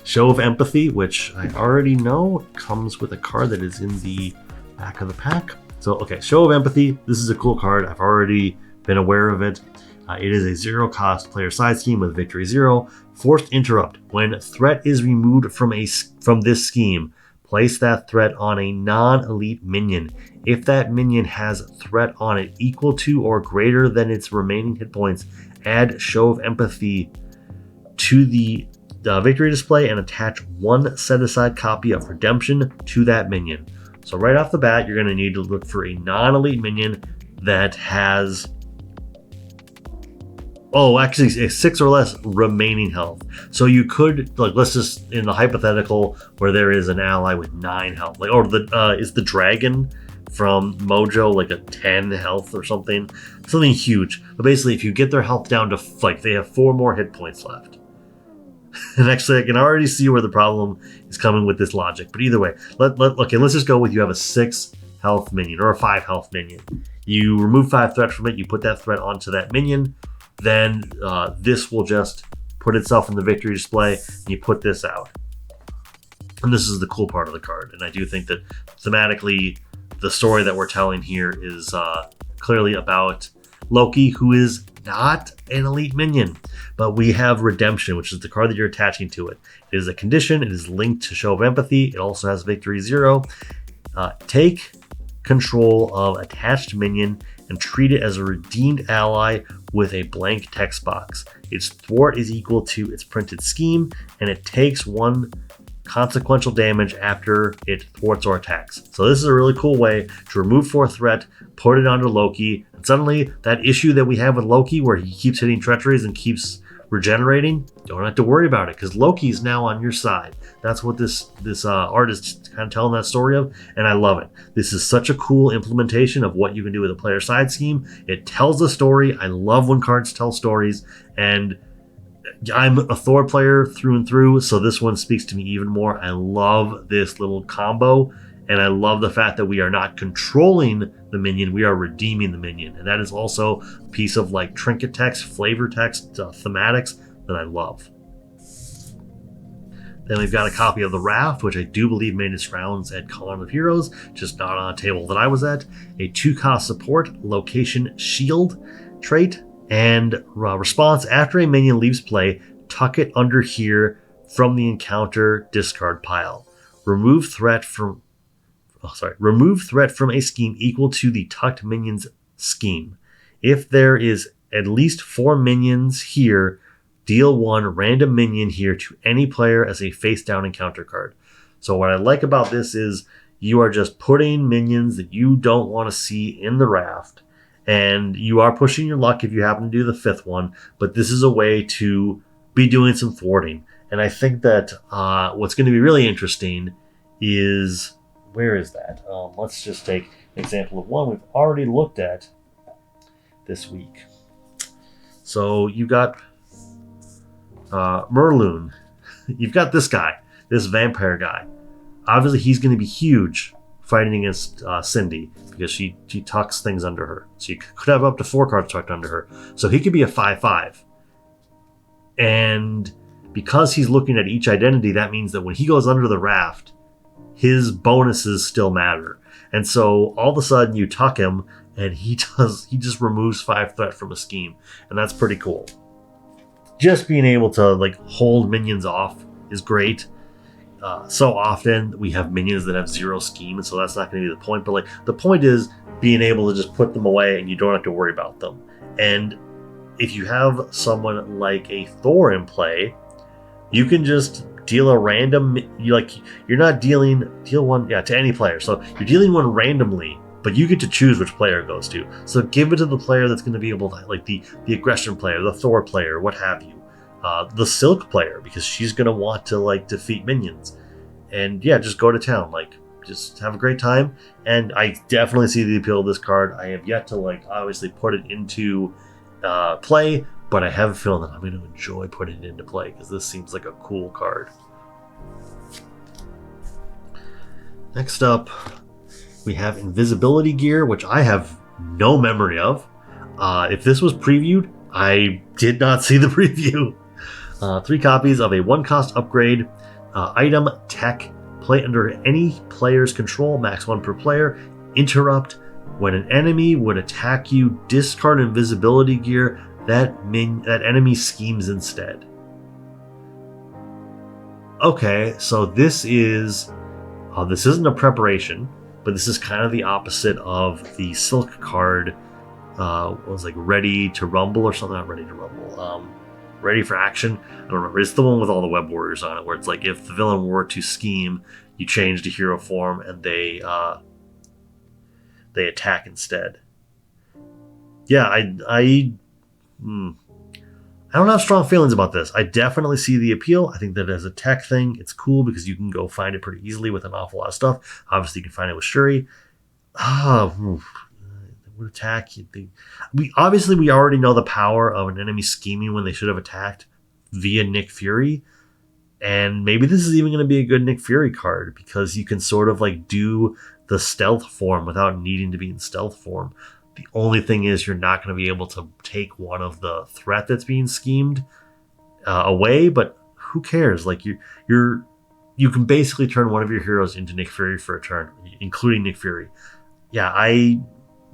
Show of Empathy, which I already know comes with a card that is in the back of the pack. So, okay, Show of Empathy. This is a cool card. I've already been aware of it. It is a 0 cost player side scheme with victory 0. Forced Interrupt. When threat is removed from this scheme, place that threat on a non-elite minion. If that minion has threat on it equal to or greater than its remaining hit points, add Show of Empathy to the victory display and attach 1 set-aside copy of Redemption to that minion. So right off the bat, you're going to need to look for a non-elite minion that has, a 6 or less remaining health. So you could, like, let's just, in the hypothetical where there is an ally with 9 health, like, or is the dragon from Mojo like a 10 health or something huge. But basically, if you get their health down to, like, they have 4 more hit points left. And actually, I can already see where the problem is coming with this logic. But either way, let's just go with, you have a 6 health minion or a 5 health minion. You remove 5 threat from it. You put that threat onto that minion. Then this will just put itself in the victory display, and you put this out. And this is the cool part of the card. And I do think that thematically, the story that we're telling here is clearly about Loki, who is not an elite minion. But we have Redemption, which is the card that you're attaching to it. It is a condition. It is linked to Show of Empathy. It also has victory 0. Take control of attached minion and treat it as a redeemed ally with a blank text box. Its thwart is equal to its printed scheme, and it takes 1 consequential damage after it thwarts or attacks. So this is a really cool way to remove 4 threat, put it onto Loki, and suddenly that issue that we have with Loki where he keeps hitting treacheries and keeps regenerating, don't have to worry about it because Loki's now on your side. That's what this artist kind of telling that story of, and I love it. This is such a cool implementation of what you can do with a player side scheme. It tells a story. I love when cards tell stories, and I'm a Thor player through and through, so this one speaks to me even more. I love this little combo, and I love the fact that we are not controlling the minion, we are redeeming the minion. And that is also a piece of like trinket text, flavor text, thematics that I love. Then we've got a copy of The Raft, which I do believe made its rounds at Column of Heroes, just not on a table that I was at. A 2-cost support, location shield trait, and response after a minion leaves play, tuck it under here from the encounter discard pile. Remove threat from a scheme equal to the tucked minion's scheme. If there is at least 4 minions here, deal 1 random minion here to any player as a face down encounter card. So what I like about this is you are just putting minions that you don't want to see in the raft, and you are pushing your luck if you happen to do the 5th one, but this is a way to be doing some thwarting. And I think that what's going to be really interesting is, where is that? Let's just take an example of one we've already looked at this week. So you got Merloon. You've got this guy, this vampire guy. Obviously, he's going to be huge fighting against Cindy because she tucks things under her. So you could have up to 4 cards tucked under her. So he could be a 5/5. And because he's looking at each identity, that means that when he goes under the raft, his bonuses still matter. And so all of a sudden you tuck him and he just removes 5 threat from a scheme. And that's pretty cool. Just being able to like hold minions off is great. So often we have minions that have 0 scheme, and so that's not going to be the point. But like the point is being able to just put them away and you don't have to worry about them. And if you have someone like a Thor in play, you can just deal a random. You're not deal 1 to any player. So you're dealing 1 randomly, but you get to choose which player it goes to. So give it to the player that's going to be able to, like the aggression player, the Thor player, what have you. The Silk player, because she's going to want to like defeat minions. And yeah, just go to town. Like, just have a great time. And I definitely see the appeal of this card. I have yet to like obviously put it into play, but I have a feeling that I'm going to enjoy putting it into play because this seems like a cool card. Next up, we have Invisibility Gear, which I have no memory of. If this was previewed, I did not see the preview. 3 copies of a 1-cost upgrade item tech. Play under any player's control, max 1 per player. Interrupt. When an enemy would attack you, discard invisibility gear. That enemy schemes instead. Okay, so this isn't a preparation, but this is kind of the opposite of the Silk card. Was like Ready to Rumble or something. Not Ready to Rumble. Ready for Action. I don't remember. It's the one with all the web warriors on it, where it's like if the villain were to scheme, you change to hero form and they attack instead. Yeah, I don't have strong feelings about this. I definitely see the appeal. I think that as a tech thing, it's cool because you can go find it pretty easily with an awful lot of stuff. Obviously, you can find it with Shuri. Would attack. We already know the power of an enemy scheming when they should have attacked via Nick Fury. And maybe this is even going to be a good Nick Fury card because you can sort of like do the stealth form without needing to be in stealth form. The only thing is you're not going to be able to take one of the threat that's being schemed away, but who cares? Like you can basically turn one of your heroes into Nick Fury for a turn, including Nick Fury. Yeah,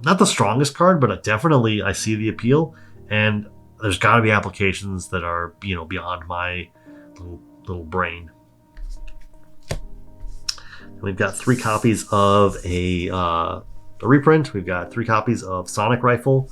not the strongest card, but definitely I see the appeal, and there's got to be applications that are beyond my little brain. We've got 3 copies of a the reprint, we've got 3 copies of Sonic Rifle.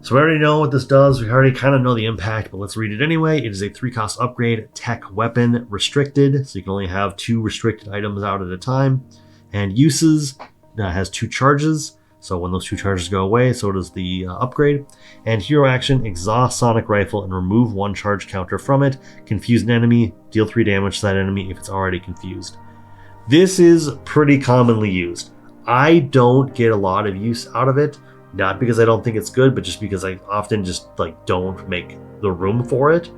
So we already know what this does. We already kind of know the impact, but let's read it anyway. It is a 3-cost upgrade, tech weapon restricted, so you can only have 2 restricted items out at a time. And uses, has 2 charges, so when those 2 charges go away, so does the upgrade. And hero action, exhaust Sonic Rifle and remove 1 charge counter from it. Confuse an enemy, deal 3 damage to that enemy if it's already confused. This is pretty commonly used. I don't get a lot of use out of it. Not because I don't think it's good, but just because I often just don't make the room for it.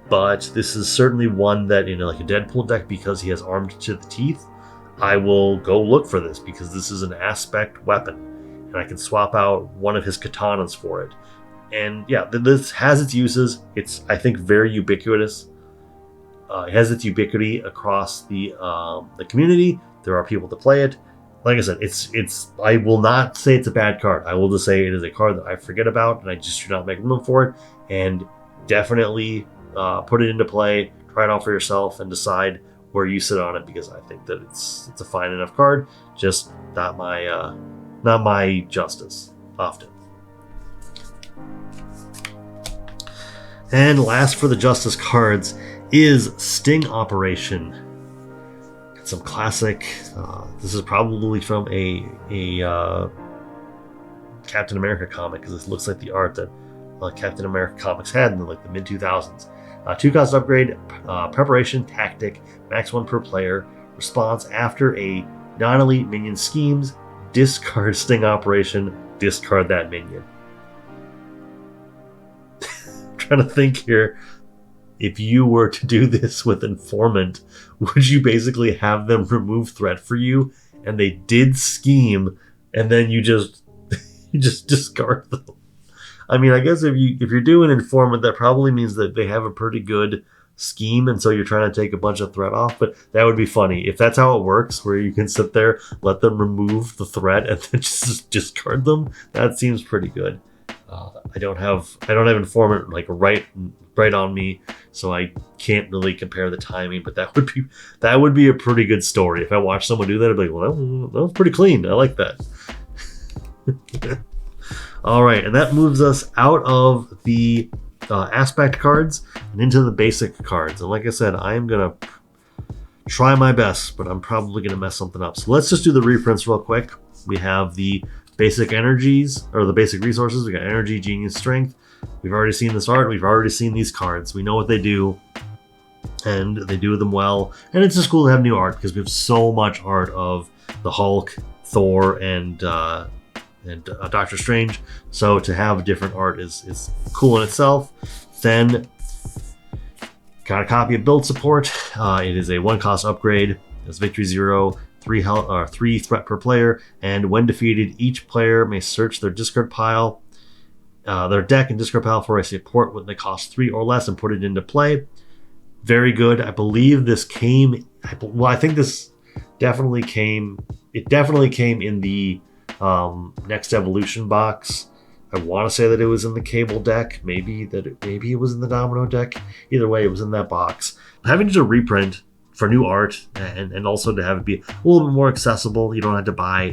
But this is certainly one that in like a Deadpool deck, because he has armed to the teeth, I will go look for this because this is an aspect weapon. And I can swap out one of his katanas for it. And yeah, this has its uses. It's, I think, very ubiquitous. It has its ubiquity across the community. There are people that play it. Like I said, it's. I will not say it's a bad card. I will just say it is a card that I forget about, and I just do not make room for it. And definitely put it into play, try it out for yourself, and decide where you sit on it, because I think that it's a fine enough card. Just not my justice often. And last for the justice cards is Sting Operation. Some classic. This is probably from a Captain America comic, because this looks like the art that Captain America comics had in the mid 2000s. 2-cost upgrade, preparation, tactic, max 1 per player. Response after a non-elite minion schemes, discard Sting Operation, discard that minion. I'm trying to think here. If you were to do this with Informant, would you basically have them remove threat for you, and they did scheme, and then you just discard them? I mean, I guess if you're doing Informant, that probably means that they have a pretty good scheme, and so you're trying to take a bunch of threat off. But that would be funny if that's how it works, where you can sit there, let them remove the threat, and then just discard them. That seems pretty good. I don't have Informant right on me, so I can't really compare the timing. But that would be a pretty good story. If I watched someone do that, I'd be like, well, that was pretty clean. I like that. All right, and that moves us out of the aspect cards and into the basic cards. And like I said, I am gonna try my best, but I'm probably gonna mess something up. So let's just do the reprints real quick. We have the basic energies, or the basic resources. We got energy, genius, strength. We've already seen this art. We've already seen these cards. We know what they do, and they do them well. And it's just cool to have new art, because we have so much art of the Hulk, Thor, and Doctor Strange. So to have different art is cool in itself. Then got a copy of Build Support. It is a 1-cost upgrade. It's Victory 0. 3 threat per player, and when defeated, each player may search their discard pile, their deck and discard pile for a support when they cost 3 or less, and put it into play. Very good. I believe this came. Well, I think this definitely came. It definitely came in the Next Evolution box. I want to say that it was in the Cable deck. Maybe it was in the Domino deck. Either way, it was in that box. Having to do a reprint for new art, and also to have it be a little bit more accessible. You don't have to buy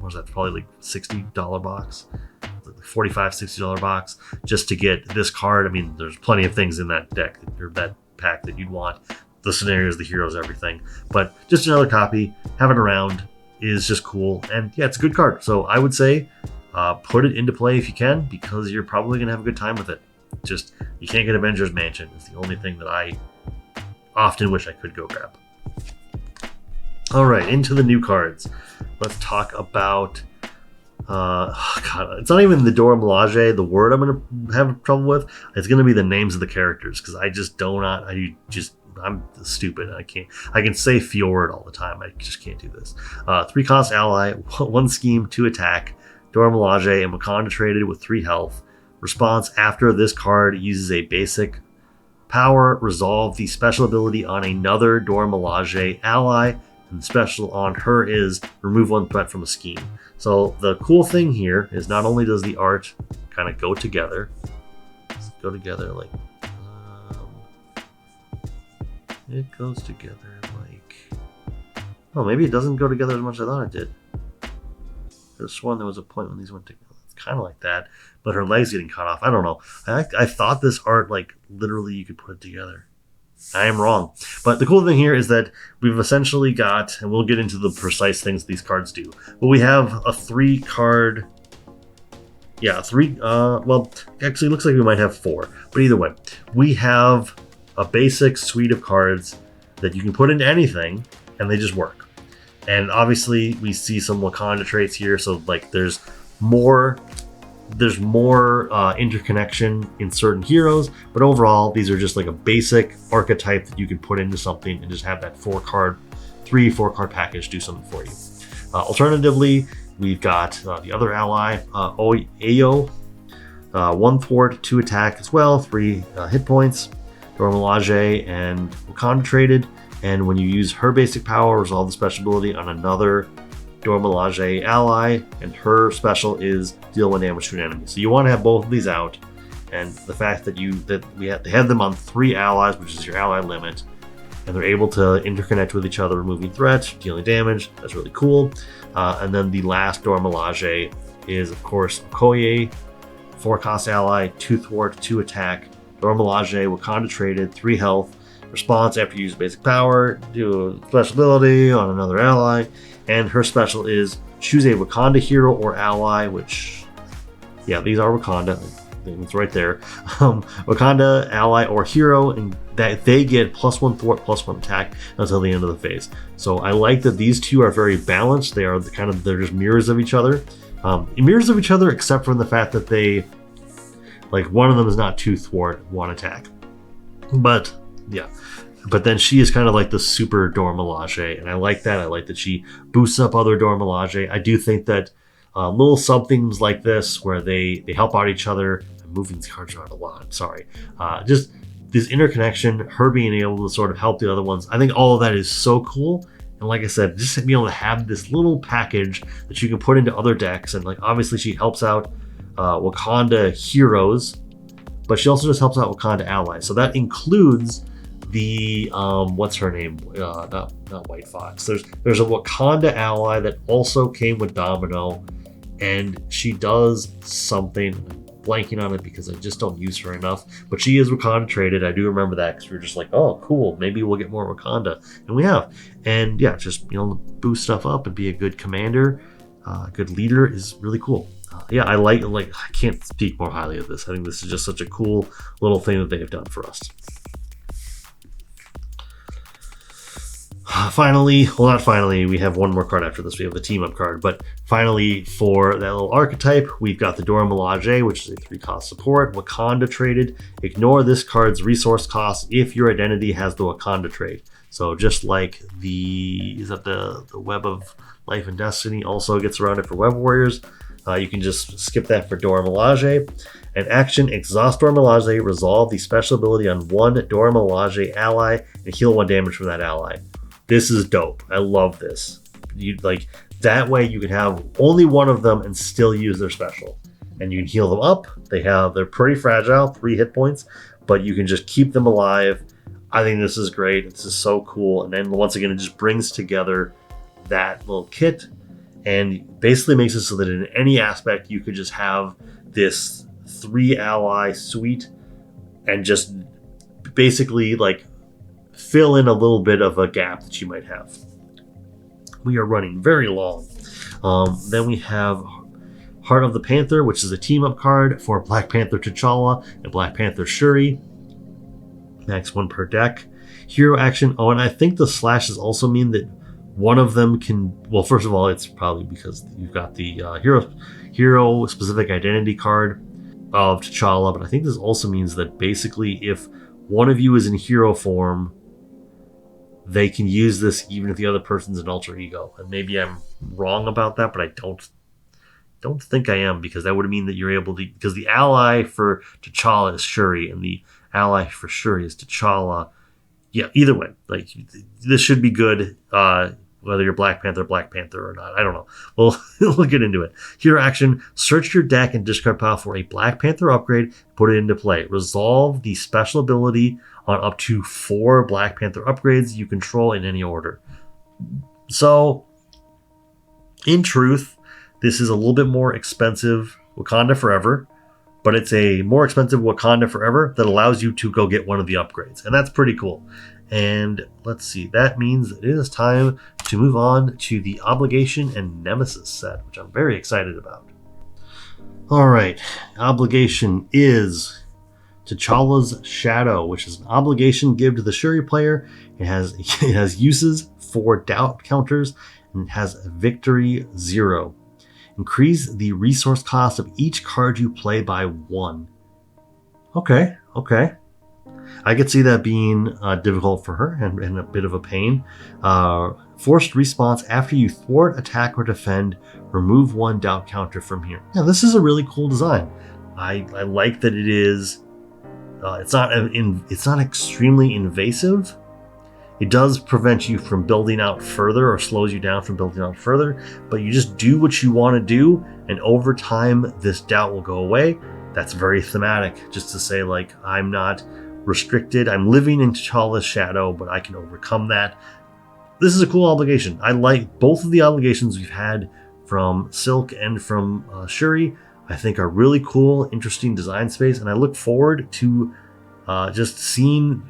probably like $60 box, $45, $60 box, just to get this card. I mean, there's plenty of things in that deck, or that pack, that you'd want. The scenarios, the heroes, everything. But just another copy, have it around is just cool. And yeah, it's a good card. So I would say put it into play if you can, because you're probably going to have a good time with it. Just, you can't get Avengers Mansion. It's the only thing that I often wish I could go grab. All right, into the new cards. Let's talk about God, it's not even the Dora Milaje, the word I'm gonna have trouble with. It's gonna be the names of the characters, because I'm stupid. I can say Fjord all the time. I just can't do this. 3-cost ally, 1 scheme, 2 attack. Dora Milaje and Wakanda traded with 3 health. Response after this card uses a basic power, resolve the special ability on another Dora Milaje ally, and the special on her is remove 1 threat from a scheme. So the cool thing here is not only does the art kind of go together like it goes together like, oh, maybe it doesn't go together as much as I thought it did. There's sworn there was a point when these went together. It's kind of like that, but her legs getting cut off. I don't know. I thought this art, like, literally you could put it together. I am wrong. But the cool thing here is that we've essentially got, and we'll get into the precise things these cards do, but we have a 3-card... Yeah, 3... well, actually, it looks like we might have 4. But either way, we have a basic suite of cards that you can put into anything, and they just work. And obviously, we see some Wakanda traits here, so, like, there's more interconnection in certain heroes, but overall these are just like a basic archetype that you can put into something and just have that 4-card package do something for you. Alternatively, we've got the other ally, Ayo, 1 thwart, 2 attack as well, 3 hit points, Dora Milaje and Wakanda traded, and when you use her basic power, resolve the special ability on another Dora Milaje ally, and her special is deal 1 damage to an enemy. So you want to have both of these out, and the fact that they have them on 3 allies, which is your ally limit, and they're able to interconnect with each other, removing threat, dealing damage. That's really cool. And then the last Dora Milaje is, of course, Okoye, 4-cost ally, 2 thwart, 2 attack. Dora Milaje, Wakanda traded, 3 health. Response after you use basic power, do a special ability on another ally. And her special is choose a Wakanda hero or ally, which, yeah, these are Wakanda. It's right there. Wakanda ally or hero, and that they get +1 thwart, +1 attack until the end of the phase. So I like that these two are very balanced. They are they're just mirrors of each other. Mirrors of each other, except for the fact that they, like, one of them is not 2 thwart, 1 attack. But yeah. But then she is kind of like the super Dora Milaje, and I like that. I like that she boosts up other Dora Milaje. I do think that little somethings like this, where they help out each other. I'm moving these cards around a lot. Sorry. Just this interconnection, her being able to sort of help the other ones. I think all of that is so cool. And like I said, just to be able to have this little package that you can put into other decks. And, like, obviously she helps out Wakanda heroes, but she also just helps out Wakanda allies. So that includes the what's her name? Not White Fox. There's a Wakanda ally that also came with Domino, and she does something. I'm blanking on it because I just don't use her enough. But she is Wakanda traded. I do remember that because we were just like, oh, cool. Maybe we'll get more Wakanda, and we have. And yeah, just, you know, boost stuff up and be a good commander, good leader is really cool. Yeah, I like. I can't speak more highly of this. I think this is just such a cool little thing that they have done for us. Finally, well, not finally, we have one more card after this. We have the team-up card, but finally, for that little archetype, we've got the Dora Milaje, which is a 3-cost support, Wakanda traded. Ignore this card's resource cost if your identity has the Wakanda trait. So just like the Web of Life and Destiny also gets around it for Web Warriors, you can just skip that for Dora Milaje. And action, exhaust Dora Milaje, resolve the special ability on 1 Dora Milaje ally, and heal 1 damage from that ally. This is dope. I love this. That way you can have only one of them and still use their special. And you can heal them up. They're pretty fragile, 3 hit points, but you can just keep them alive. I think this is great. This is so cool. And then once again, it just brings together that little kit and basically makes it so that in any aspect you could just have this 3 ally suite and just basically, like, fill in a little bit of a gap that you might have. We are running very long. Then we have Heart of the Panther, which is a team-up card for Black Panther T'Challa and Black Panther Shuri. Max 1 per deck. Hero action. Oh, and I think the slashes also mean that one of them can... Well, first of all, it's probably because you've got the hero-specific identity card of T'Challa, but I think this also means that basically if one of you is in hero form, they can use this even if the other person's an alter ego. And maybe I'm wrong about that, but I don't think I am, because that would mean that you're able to... Because the ally for T'Challa is Shuri, and the ally for Shuri is T'Challa. Yeah, either way, like, this should be good, whether you're Black Panther or not. I don't know. Well, we'll get into it. Hero action, search your deck and discard pile for a Black Panther upgrade, put it into play. Resolve the special ability on up to 4 Black Panther upgrades you control in any order. So, in truth, This is a little bit more expensive Wakanda Forever, but it's a more expensive Wakanda Forever that allows you to go get one of the upgrades. And that's pretty cool. And let's see, that means it is time to move on to the Obligation and Nemesis set, which I'm very excited about. All right, Obligation is T'Challa's Shadow, which is an obligation given to the Shuri player. It has uses for doubt counters, and it has victory 0. Increase the resource cost of each card you play by 1. Okay. I could see that being difficult for her and a bit of a pain. Forced response after you thwart, attack, or defend. Remove 1 doubt counter from here. Now, this is a really cool design. I like that it is. It's not extremely invasive. It does prevent you from building out further or slows you down from building out further, but you just do what you want to do, and over time, this doubt will go away. That's very thematic, just to say, like, I'm not restricted. I'm living in T'Challa's shadow, but I can overcome that. This is a cool obligation. I like both of the obligations we've had from Silk and from Shuri. I think are really cool, interesting design space, and I look forward to just seeing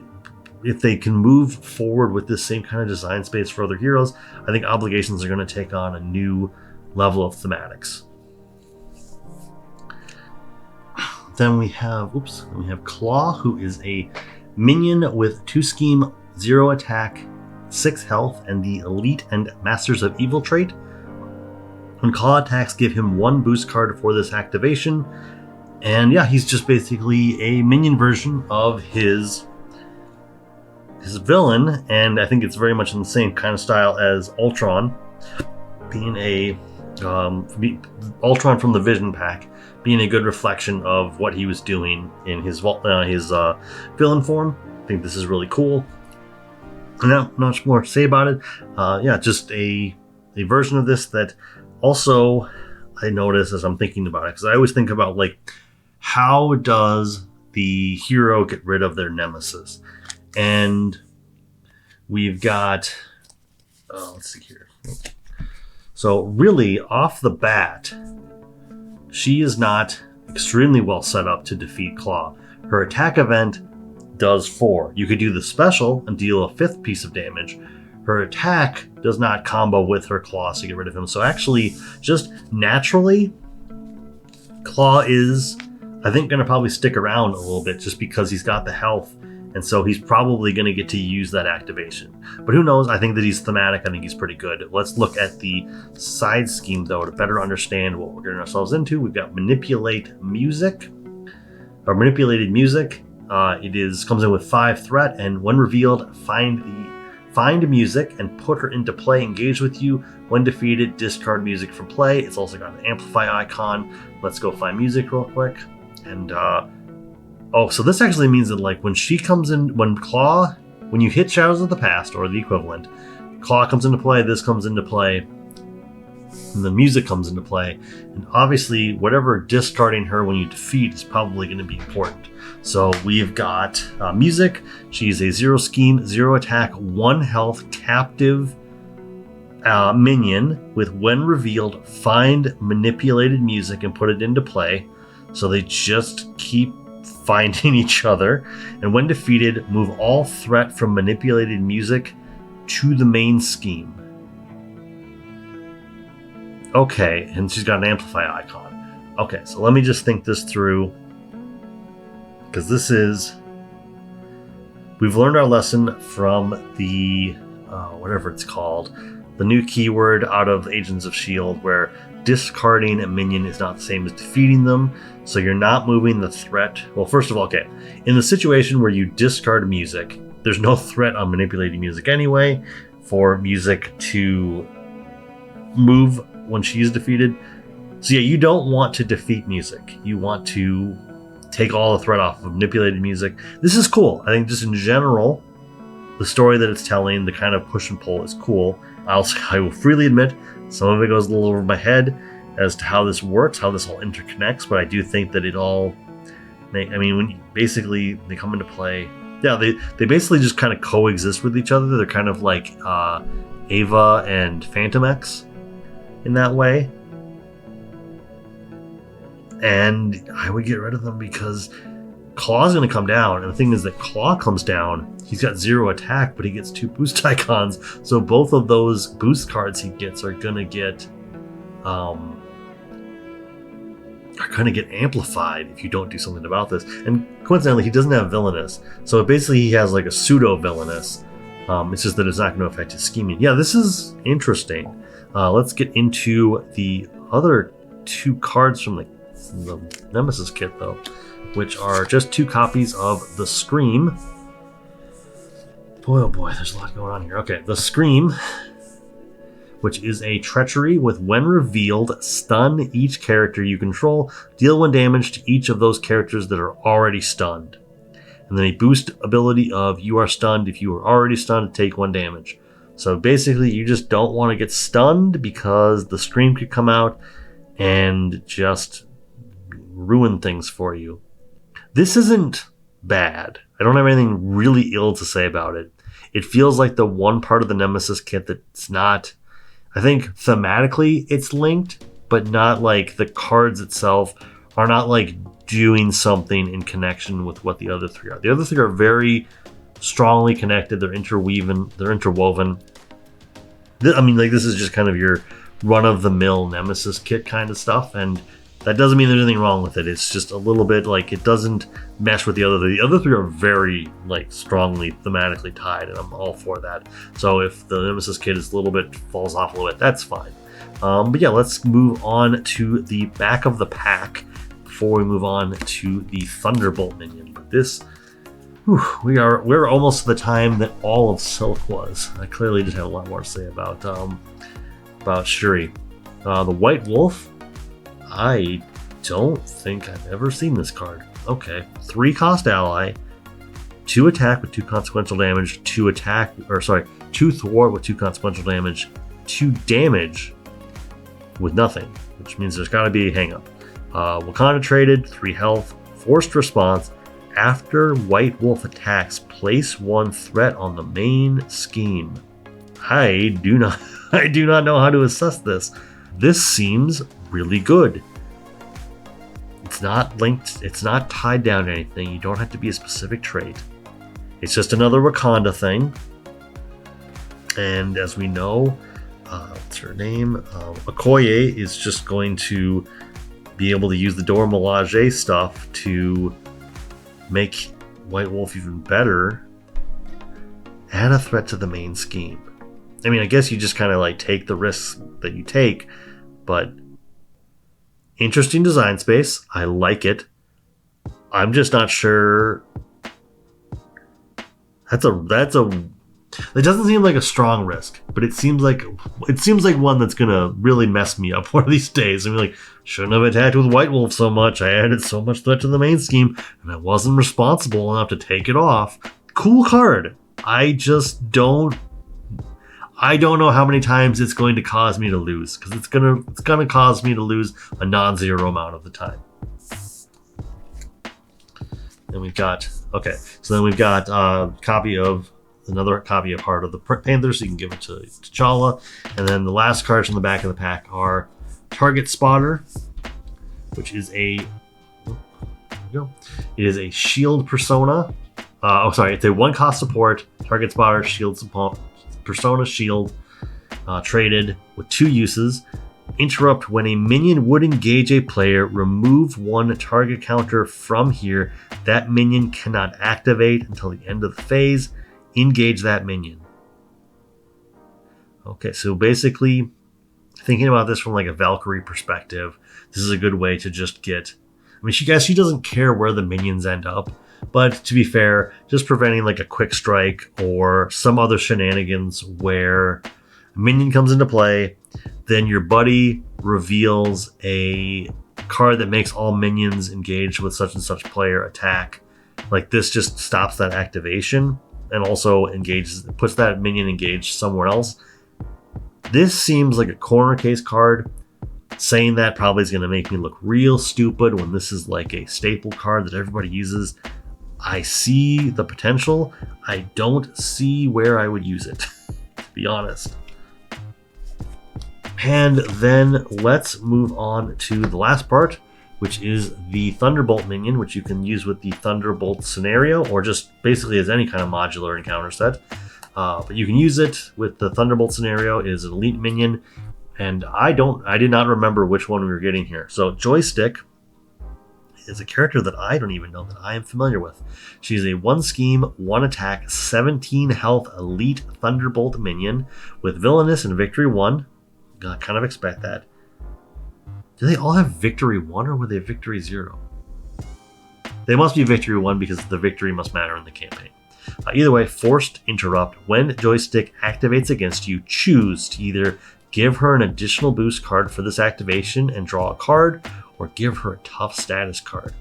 if they can move forward with this same kind of design space for other heroes. I think obligations are going to take on a new level of thematics. Then we have Claw, who is a minion with 2 scheme, 0 attack, 6 health, and the Elite and Masters of Evil trait. When Claw attacks, give him 1 boost card for this activation. And yeah, he's just basically a minion version of his villain, and I think it's very much in the same kind of style as Ultron, being a Ultron from the Vision pack, being a good reflection of what he was doing in his villain form. I think this is really cool. Not much more to say about it. Just a version of this that also I notice as I'm thinking about it, because I always think about, like, how does the hero get rid of their nemesis? And we've got, let's see here. So really, off the bat, she is not extremely well set up to defeat Claw. Her attack event does 4. You could do the special and deal a 5th piece of damage. Her attack does not combo with her claws to get rid of him. So actually, just naturally, Claw is, I think, going to probably stick around a little bit just because he's got the health. And so he's probably going to get to use that activation. But who knows? I think that he's thematic. I think he's pretty good. Let's look at the side scheme, though, to better understand what we're getting ourselves into. We've got Manipulated Music. It comes in with 5 threat, and when revealed, find music and put her into play. Engage with you. When defeated, discard music from play. It's also got an amplify icon. Let's go find music real quick. And so this actually means that, like, when she comes in, when you hit Shadows of the Past or the equivalent, Claw comes into play, this comes into play, and the music comes into play. And obviously, whatever discarding her when you defeat is probably going to be important. So we've got music. She's a 0 scheme, 0 attack, 1 health captive minion with, when revealed, find manipulated music and put it into play. So they just keep finding each other. And when defeated, move all threat from manipulated music to the main scheme. Okay, and she's got an amplify icon. Okay, so let me just think this through, because we've learned our lesson from the whatever it's called, the new keyword out of Agents of S.H.I.E.L.D., where discarding a minion is not the same as defeating them. So you're not moving the threat. Well, first of all, okay, in the situation where you discard music, there's no threat on manipulating music anyway for music to move when she's defeated. So yeah, you don't want to defeat music. You want to take all the threat off of manipulated music. This is cool. I think just in general, the story that it's telling, the kind of push and pull is cool. I will freely admit, some of it goes a little over my head as to how this works, how this all interconnects, but I do think that it all, when basically they come into play, yeah, they basically just kind of coexist with each other. They're kind of like Ava and Phantom X in that way. And I would get rid of them because Claw's going to come down. And the thing is that Claw comes down, he's got 0 attack, but he gets 2 boost icons. So both of those boost cards he gets are going to get amplified if you don't do something about this. And coincidentally, he doesn't have Villainous. So basically he has like a pseudo Villainous. It's just that it's not going to affect his scheming. Yeah, this is interesting. Let's get into the other 2 cards from the Nemesis kit, though, which are just 2 copies of the Scream. Boy, oh boy, there's a lot going on here. Okay, the Scream, which is a treachery with, when revealed, stun each character you control, deal 1 damage to each of those characters that are already stunned. And then a boost ability of, you are stunned. If you are already stunned, take 1 damage. So basically, you just don't want to get stunned because the Scream could come out and just ruin things for you. This isn't bad. I don't have anything really ill to say about it. It feels like the one part of the Nemesis kit that's not, I think thematically it's linked, but not like the cards itself are not like doing something in connection with what the other 3 are. The other 3 are very strongly connected. They're interwoven. I mean, like, this is just kind of your run-of-the-mill Nemesis kit kind of stuff, and that doesn't mean there's anything wrong with it. It's just a little bit like it doesn't mesh with the other 3. The other 3 are very like strongly thematically tied, and I'm all for that. So if the Nemesis kit is a little bit falls off a little bit, that's fine. But yeah, let's move on to the back of the pack before we move on to the Thunderbolt minion. But this, we're almost to the time that all of Silk was. I clearly just have a lot more to say about Shuri. The White Wolf, I don't think I've ever seen this card. Okay, 3 cost ally, 2 attack with 2 consequential damage, 2 thwart with 2 consequential damage, 2 damage with nothing, which means there's got to be a hang up. Wakanda traded, 3 health, forced response. After White Wolf attacks, place 1 threat on the main scheme. I do not know how to assess this. This seems really good. It's not linked, it's not tied down to anything. You don't have to be a specific trait. It's just another Wakanda thing. And as we know, what's her name? Okoye is just going to be able to use the Dora Milaje stuff to make White Wolf even better. Add a threat to the main scheme. I mean, I guess you just kind of like take the risks that you take, but interesting design space. I like it. I'm just not sure. It doesn't seem like a strong risk, but it seems like one that's gonna really mess me up one of these days. I mean, like, shouldn't have attacked with White Wolf so much. I added so much threat to the main scheme, and I wasn't responsible enough to take it off. Cool card. I don't know how many times it's going to cause me to lose, because it's gonna cause me to lose a non-zero amount of the time. Then we've got another copy of Heart of the Panther, so you can give it to T'Challa. And then the last cards from the back of the pack are Target Spotter, which is it is a shield persona. It's a 1-cost support. Target Spotter, shield support, persona shield, traded with 2 uses. Interrupt: when a minion would engage a player, remove 1 target counter from here. That minion cannot activate until the end of the phase. Engage that minion. Okay, so basically, thinking about this from like a Valkyrie perspective, this is a good way to just get... I mean, she doesn't care where the minions end up, but to be fair, just preventing like a quick strike or some other shenanigans where a minion comes into play, then your buddy reveals a card that makes all minions engaged with such and such player attack. Like, this just stops that activation and also puts that minion engaged somewhere else. This seems like a corner case card. Saying that probably is going to make me look real stupid when this is like a staple card that everybody uses. I see the potential. I don't see where I would use it, to be honest. And then let's move on to the last part, which is the Thunderbolt minion, which you can use with the Thunderbolt scenario, or just basically as any kind of modular encounter set. But you can use it with the Thunderbolt scenario. It is an elite minion, and I did not remember which one we were getting here. So Joystick is a character that I don't even know that I am familiar with. She's a 1 scheme, 1 attack, 17 health elite Thunderbolt minion with Villainous and Victory 1. I kind of expect that. Do they all have Victory 1 or were they Victory 0? They must be Victory 1 because the victory must matter in the campaign. Either way, Forced Interrupt. When Joystick activates against you, choose to either give her an additional boost card for this activation and draw a card, or give her a tough status card.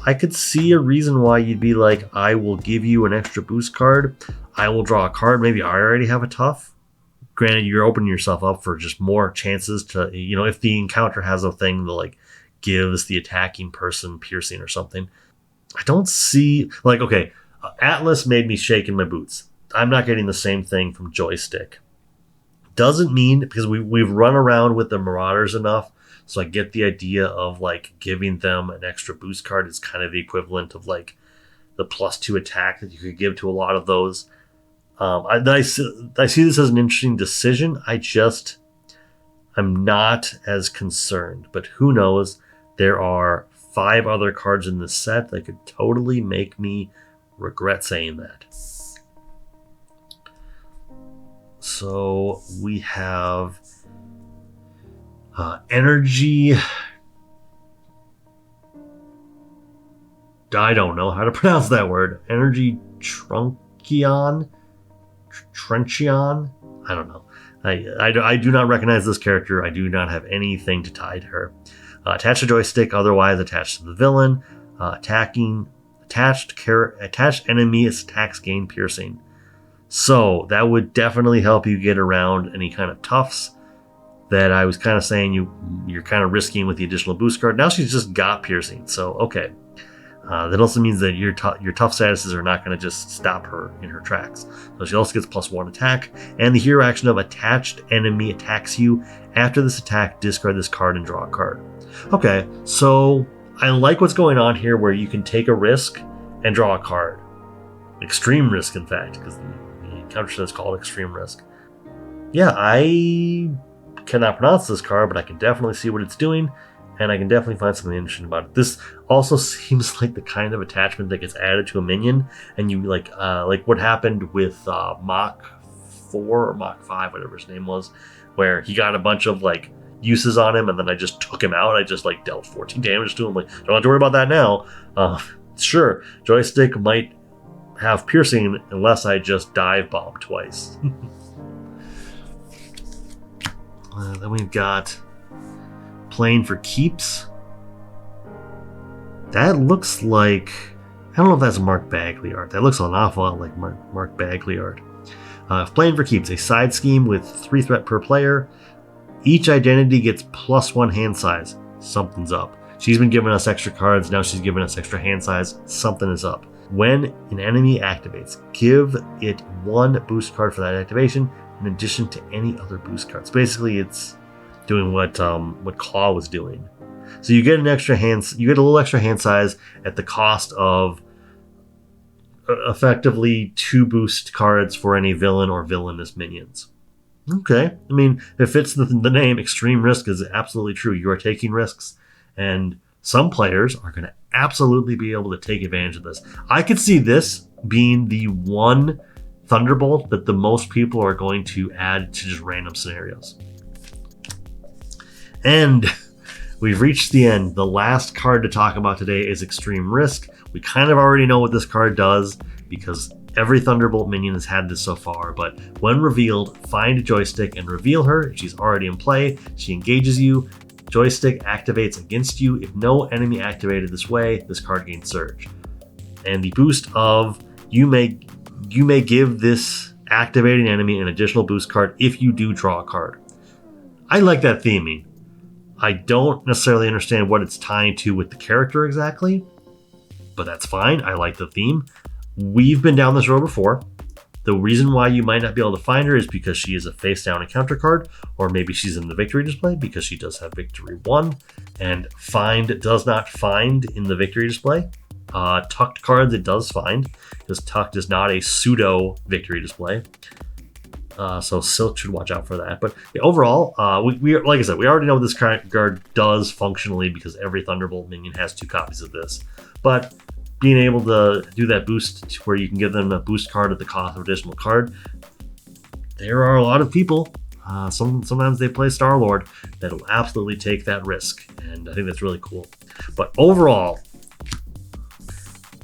I could see a reason why you'd be like, I will give you an extra boost card, I will draw a card, maybe I already have a tough. Granted, you're opening yourself up for just more chances to, if the encounter has a thing that like gives the attacking person piercing or something. I don't see, okay, Atlas made me shake in my boots. I'm not getting the same thing from Joystick. Doesn't mean, because we've run around with the Marauders enough, so I get the idea of giving them an extra boost card is kind of the equivalent of the +2 attack that you could give to a lot of those. I see this as an interesting decision. I'm not as concerned, but who knows? There are 5 other cards in this set that could totally make me regret saying that. So we have Energy. I don't know how to pronounce that word. Energy Truncheon? Trencheon? I don't know. I do not recognize this character. I do not have anything to tie to her. Attached to Joystick, otherwise attached to the villain. Attached enemy attacks gain piercing. So that would definitely help you get around any kind of toughs that I was kind of saying you're kind of risking with the additional boost card. Now she's just got piercing, so okay. That also means that your tough statuses are not going to just stop her in her tracks. So she also gets +1 attack, and the hero action of attached enemy attacks you. After this attack, discard this card and draw a card. Okay, so I like what's going on here where you can take a risk and draw a card. Extreme risk, in fact, because the encounter set is called Extreme Risk. Yeah, I cannot pronounce this card, but I can definitely see what it's doing, and I can definitely find something interesting about it. This also seems like the kind of attachment that gets added to a minion, and you like what happened with Mach 4 or Mach 5, whatever his name was, where he got a bunch of uses on him, and then I just took him out. I just dealt 14 damage to him. Don't have to worry about that now. Sure, Joystick might have piercing unless I just dive bomb twice. Then we've got Playing for Keeps. That looks like, I don't know if that's Mark Bagley art. That looks an awful lot like Mark Bagley art. Playing for Keeps, a side scheme with 3 threat per player. Each identity gets +1 hand size. Something's up. She's been giving us extra cards, now she's giving us extra hand size. Something is up. When an enemy activates, give it 1 boost card for that activation in addition to any other boost cards. Basically, it's doing what Claw was doing. So you get a little extra hand size at the cost of effectively 2 boost cards for any villain or villainous minions. Okay, I mean, it fits the name. Extreme Risk is absolutely true. You are taking risks, and some players are going to absolutely be able to take advantage of this. I could see this being the one Thunderbolt that the most people are going to add to just random scenarios. And we've reached the end. The last card to talk about today is Extreme Risk. We kind of already know what this card does because every Thunderbolt minion has had this so far, but when revealed, find a Joystick and reveal her. She's already in play. She engages you. Joystick activates against you. If no enemy activated this way, this card gains Surge. And the boost of you may give this activating enemy an additional boost card if you do draw a card. I like that theming. I don't necessarily understand what it's tying to with the character exactly, but that's fine. I like the theme. We've been down this road before. The reason why you might not be able to find her is because she is a face down encounter card, or maybe she's in the victory display because she does have victory 1, and find does not find in the victory display. Tucked cards it does find, because tucked is not a pseudo victory display. So Silk should watch out for that. But yeah, overall, we like I said, we already know what this card does functionally because every Thunderbolt minion has 2 copies of this. But being able to do that boost where you can give them a boost card at the cost of additional card, there are a lot of people, sometimes they play Star-Lord, that will absolutely take that risk. And I think that's really cool. But overall,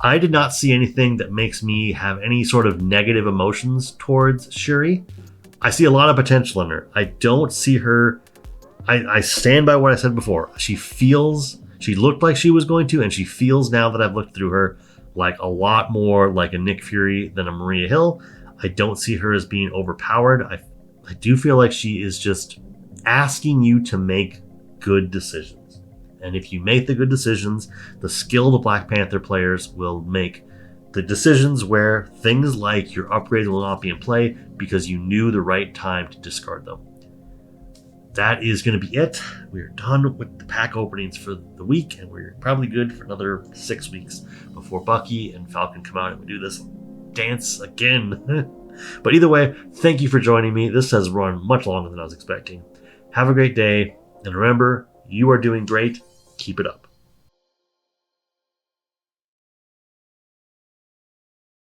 I did not see anything that makes me have any sort of negative emotions towards Shuri. I see a lot of potential in her. I don't see her. I stand by what I said before. She looked like she was going to, and she feels now that I've looked through her like a lot more like a Nick Fury than a Maria Hill. I don't see her as being overpowered. I do feel like she is just asking you to make good decisions. And if you make the good decisions, the skilled Black Panther players will make the decisions where things like your upgrades will not be in play because you knew the right time to discard them. That is going to be it. We're done with the pack openings for the week, and we're probably good for another 6 weeks before Bucky and Falcon come out and we do this dance again. But either way, thank you for joining me. This has run much longer than I was expecting. Have a great day, and remember, you are doing great. Keep it up.